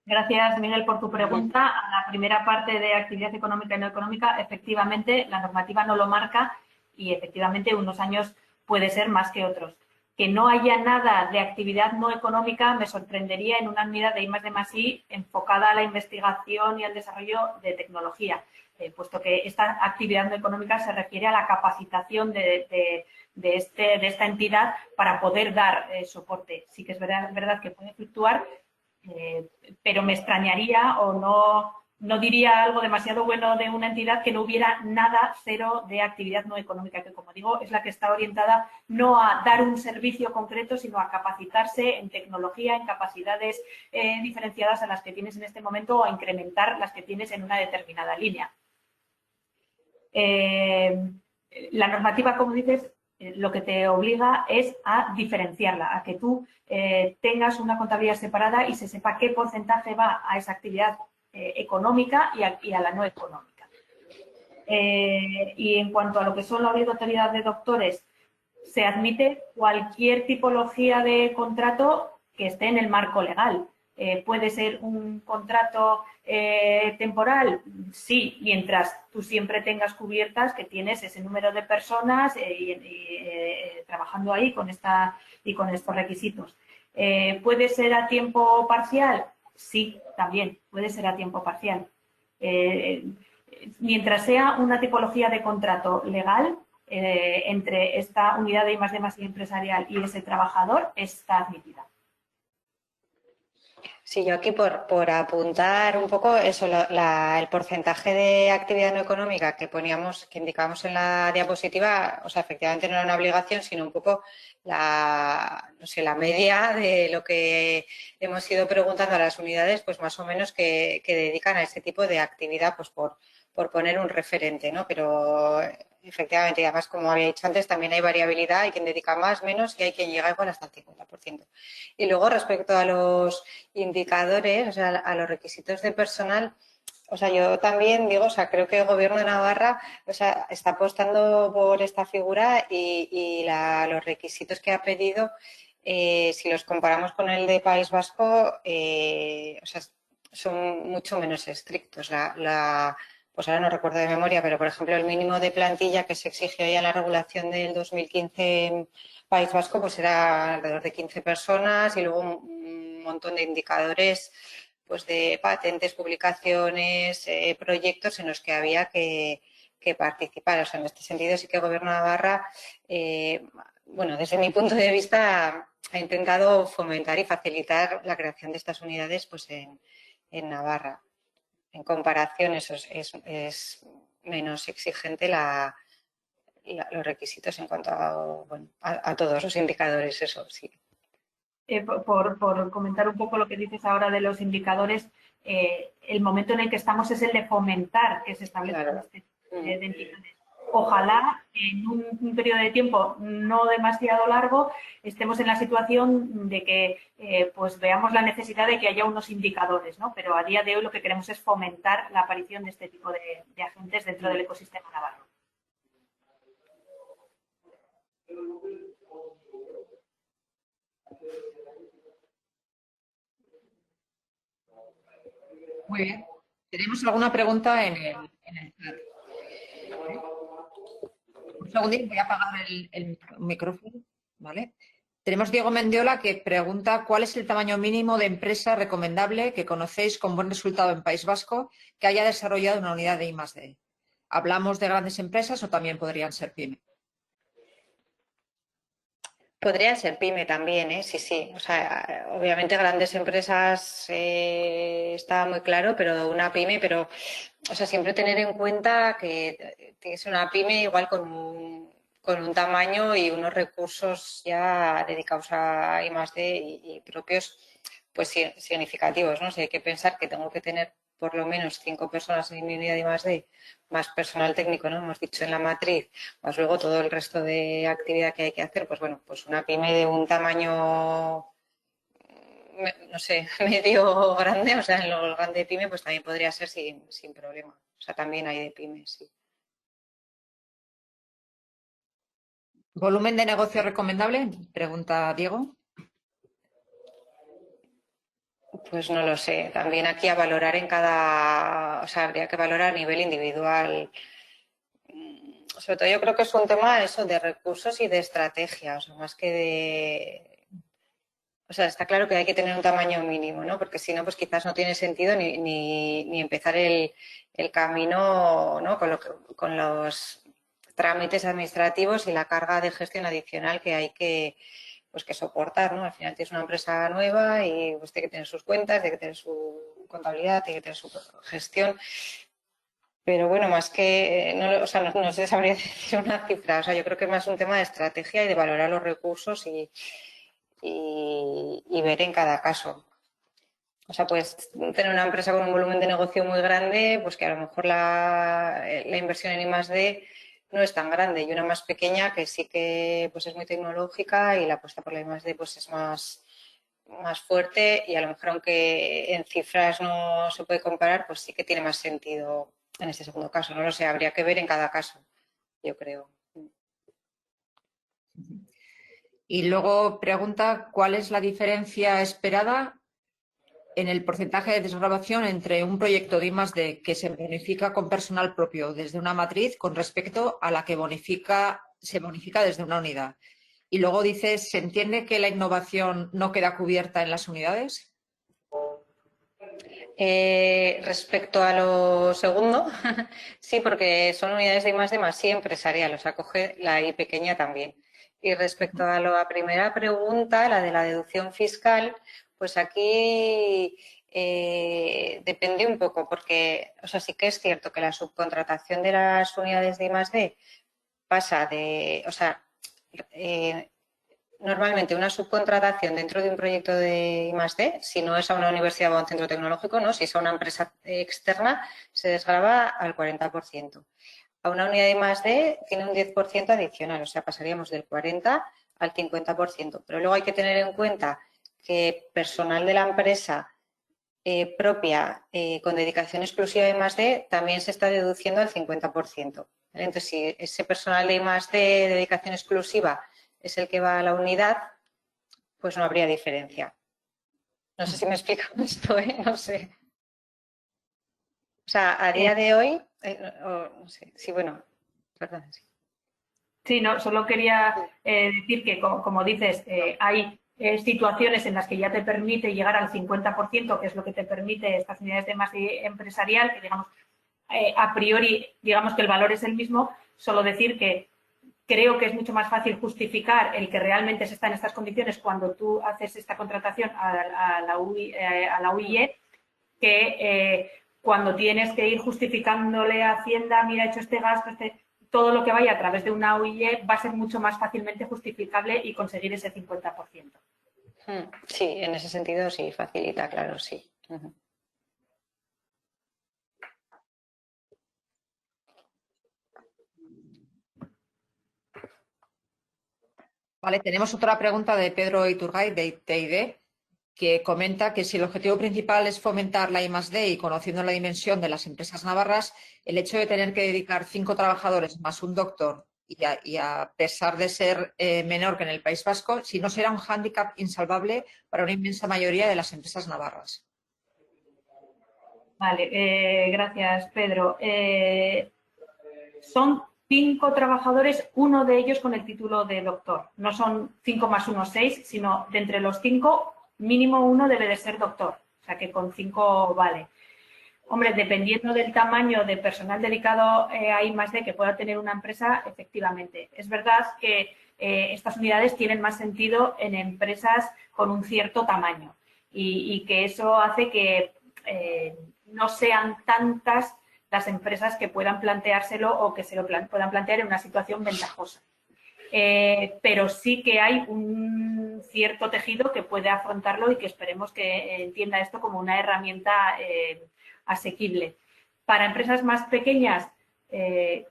Gracias, Miguel, por tu pregunta. A la primera parte de actividad económica y no económica, efectivamente, la normativa no lo marca y, efectivamente, unos años puede ser más que otros. Que no haya nada de actividad no económica me sorprendería en una unidad de I+D+I enfocada a la investigación y al desarrollo de tecnología, puesto que esta actividad no económica se refiere a la capacitación de esta entidad para poder dar soporte. Sí que es verdad que puede fluctuar, pero me extrañaría o no diría algo demasiado bueno de una entidad que no hubiera nada, cero, de actividad no económica, que, como digo, es la que está orientada no a dar un servicio concreto, sino a capacitarse en tecnología, en capacidades diferenciadas a las que tienes en este momento o a incrementar las que tienes en una determinada línea. La normativa, como dices, lo que te obliga es a diferenciarla, a que tú tengas una contabilidad separada y se sepa qué porcentaje va a esa actividad económica y a la no económica. Y en cuanto a lo que son la obligatoriedad de doctores, se admite cualquier tipología de contrato que esté en el marco legal. Puede ser un contrato temporal, sí, mientras tú siempre tengas cubiertas que tienes ese número de personas trabajando ahí con estos requisitos. ¿Puede ser a tiempo parcial? Sí, también puede ser a tiempo parcial. Mientras sea una tipología de contrato legal, entre esta unidad de I+D+I empresarial y ese trabajador, está admitida. Sí, yo aquí por apuntar un poco eso, el porcentaje de actividad no económica que indicábamos en la diapositiva, o sea, efectivamente no era una obligación, sino un poco la media de lo que hemos ido preguntando a las unidades, pues más o menos que dedican a ese tipo de actividad, pues por poner un referente, ¿no? Pero efectivamente, y además, como había dicho antes, también hay variabilidad, hay quien dedica más, menos y hay quien llega igual hasta el 50%. Y luego, respecto a los indicadores, o sea, a los requisitos de personal, o sea, yo también digo, o sea, creo que el Gobierno de Navarra, o sea, está apostando por esta figura y los requisitos que ha pedido, si los comparamos con el de País Vasco, o sea, son mucho menos estrictos. Pues ahora no recuerdo de memoria, pero por ejemplo el mínimo de plantilla que se exigió ya en la regulación del 2015 en País Vasco, pues era alrededor de 15 personas y luego un montón de indicadores, pues de patentes, publicaciones, proyectos en los que había que participar. O sea, en este sentido sí que el Gobierno de Navarra, bueno, desde mi punto de vista, ha intentado fomentar y facilitar la creación de estas unidades pues en Navarra. En comparación, eso es menos exigente los requisitos en cuanto a todos los indicadores, eso sí. Por comentar un poco lo que dices ahora de los indicadores, el momento en el que estamos es el de fomentar que se establezcan este tipo de entidades. Ojalá en un periodo de tiempo no demasiado largo estemos en la situación de que pues veamos la necesidad de que haya unos indicadores, ¿no? Pero a día de hoy lo que queremos es fomentar la aparición de este tipo de agentes dentro del ecosistema navarro. Muy bien. ¿Tenemos alguna pregunta en el chat? Un segundín, voy a apagar el micrófono, ¿vale? Tenemos Diego Mendiola que pregunta ¿cuál es el tamaño mínimo de empresa recomendable que conocéis con buen resultado en País Vasco que haya desarrollado una unidad de I+D? ¿Hablamos de grandes empresas o también podrían ser pymes? Podría ser pyme también, ¿eh? Sí, sí. O sea, obviamente grandes empresas está muy claro, pero una pyme, pero, o sea, siempre tener en cuenta que tiene que ser una pyme igual con un tamaño y unos recursos ya dedicados a I+D y propios, pues significativos, ¿no? O sea, hay que pensar que tengo que tener por lo menos 5 personas en mi unidad de I+D, más personal técnico, ¿no? Hemos dicho en la matriz, más luego todo el resto de actividad que hay que hacer, pues bueno, pues una pyme de un tamaño, no sé, medio grande, o sea, en lo grande de pyme, pues también podría ser sin problema. O sea, también hay de pymes, sí. ¿Volumen de negocio recomendable? Pregunta Diego. Pues no lo sé. También aquí a valorar en cada, o sea, habría que valorar a nivel individual. Sobre todo yo creo que es un tema eso de recursos y de estrategia, o sea, más que de... O sea, está claro que hay que tener un tamaño mínimo, ¿no? Porque si no, pues quizás no tiene sentido ni empezar el camino, ¿no? Con los trámites administrativos y la carga de gestión adicional que hay pues, que soportar, ¿no? Al final tienes una empresa nueva y pues, tiene que tener sus cuentas, tiene que tener su contabilidad, tiene que tener su gestión. Pero bueno, más que, o sea, no sé, sabría decir una cifra. O sea, yo creo que es más un tema de estrategia y de valorar los recursos y ver en cada caso. O sea, puedes tener una empresa con un volumen de negocio muy grande, pues que a lo mejor la inversión en I+D no es tan grande, y una más pequeña que sí que pues es muy tecnológica y la apuesta por la I+D pues es más fuerte, y a lo mejor aunque en cifras no se puede comparar, pues sí que tiene más sentido en este segundo caso. No lo sé, habría que ver en cada caso, yo creo. Y luego pregunta cuál es la diferencia esperada en el porcentaje de desgravación entre un proyecto de I+D que se bonifica con personal propio desde una matriz con respecto a la que se bonifica desde una unidad. Y luego dices, ¿se entiende que la innovación no queda cubierta en las unidades? Respecto a lo segundo, sí, porque son unidades de I+D más I empresarial, o sea, coge la I pequeña también. Y respecto a la primera pregunta, la de la deducción fiscal, pues aquí depende un poco, porque, o sea, sí que es cierto que la subcontratación de las unidades de I+D pasa de, o sea, normalmente una subcontratación dentro de un proyecto de I+D, si no es a una universidad o a un centro tecnológico, no, si es a una empresa externa, se desgrava al 40%. A una unidad de I+D tiene un 10% adicional, o sea, pasaríamos del 40 al 50%. Pero luego hay que tener en cuenta que personal de la empresa propia con dedicación exclusiva de I+D también se está deduciendo al 50%. Entonces, si ese personal de I+D de dedicación exclusiva es el que va a la unidad, pues no habría diferencia. No sé si me explico esto, ¿eh? No sé. O sea, a día de hoy, no sé, sí, bueno, perdón. Sí. Sí, no, solo quería decir que, como dices, hay situaciones en las que ya te permite llegar al 50%, que es lo que te permite estas unidades de I+D empresarial, que digamos, a priori, digamos que el valor es el mismo, solo decir que creo que es mucho más fácil justificar el que realmente se está en estas condiciones cuando tú haces esta contratación a la UIE que cuando tienes que ir justificándole a Hacienda, mira, he hecho este gasto, todo lo que vaya a través de una UIE va a ser mucho más fácilmente justificable y conseguir ese 50%. Sí, en ese sentido sí, facilita, claro, sí. Vale, tenemos otra pregunta de Pedro Iturgay, de TID, que comenta que si el objetivo principal es fomentar la I+D y conociendo la dimensión de las empresas navarras, el hecho de tener que dedicar 5 trabajadores más un doctor y a pesar de ser menor que en el País Vasco, si no será un hándicap insalvable para una inmensa mayoría de las empresas navarras. Vale, gracias, Pedro. Son 5 trabajadores, uno de ellos con el título de doctor. No son 5 más 1, 6, sino de entre los 5, mínimo uno debe de ser doctor. O sea que con 5 vale. Hombre, dependiendo del tamaño de personal dedicado a I+D que pueda tener una empresa, efectivamente. Es verdad que estas unidades tienen más sentido en empresas con un cierto tamaño y que eso hace que no sean tantas las empresas que puedan planteárselo o que se lo puedan plantear en una situación ventajosa. Pero sí que hay un cierto tejido que puede afrontarlo y que esperemos que entienda esto como una herramienta asequible. Para empresas más pequeñas,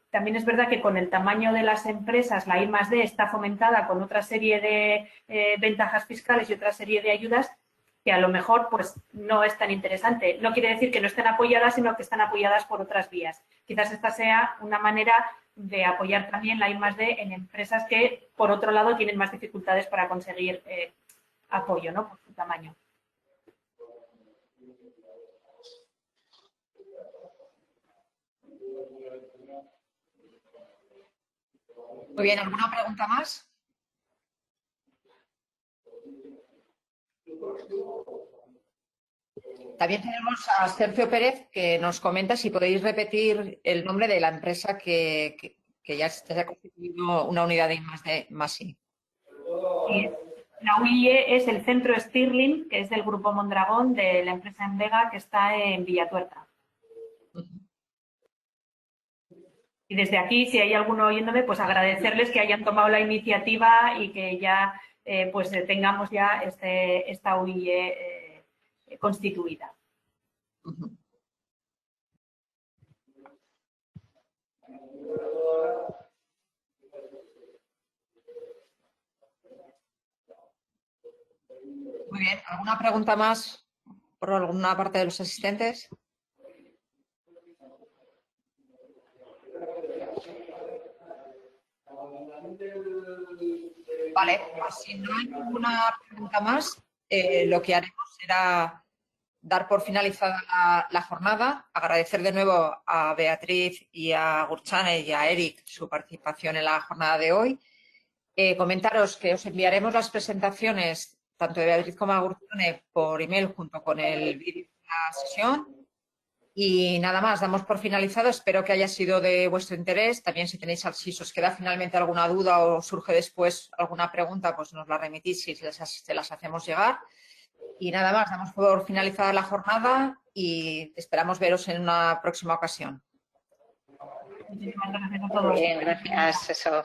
también es verdad que con el tamaño de las empresas, la I+D está fomentada con otra serie de ventajas fiscales y otra serie de ayudas que a lo mejor pues no es tan interesante. No quiere decir que no estén apoyadas, sino que están apoyadas por otras vías. Quizás esta sea una manera de apoyar también la I+D en empresas que, por otro lado, tienen más dificultades para conseguir apoyo, ¿no? Por su tamaño. Muy bien, ¿alguna pregunta más? También tenemos a Sergio Pérez que nos comenta si podéis repetir el nombre de la empresa que ya se ha constituido una unidad de I+D+I. La UIE es el centro Stirling, que es del Grupo Mondragón, de la empresa Envega, que está en Villatuerta. Y desde aquí, si hay alguno oyéndome, pues agradecerles que hayan tomado la iniciativa y que ya pues tengamos ya esta UIE constituida. Muy bien, ¿alguna pregunta más por alguna parte de los asistentes? Vale, pues si no hay ninguna pregunta más, lo que haremos será dar por finalizada la jornada, agradecer de nuevo a Beatriz y a Gurchane y a Eric su participación en la jornada de hoy. Comentaros que os enviaremos las presentaciones, tanto de Beatriz como de Gurchane, por email junto con el vídeo de la sesión. Y nada más, damos por finalizado. Espero que haya sido de vuestro interés. También si tenéis, si os queda finalmente alguna duda o surge después alguna pregunta, pues nos la remitís y se las hacemos llegar. Y nada más, damos por finalizada la jornada y esperamos veros en una próxima ocasión. Muchísimas gracias a todos. Bien, gracias. Eso.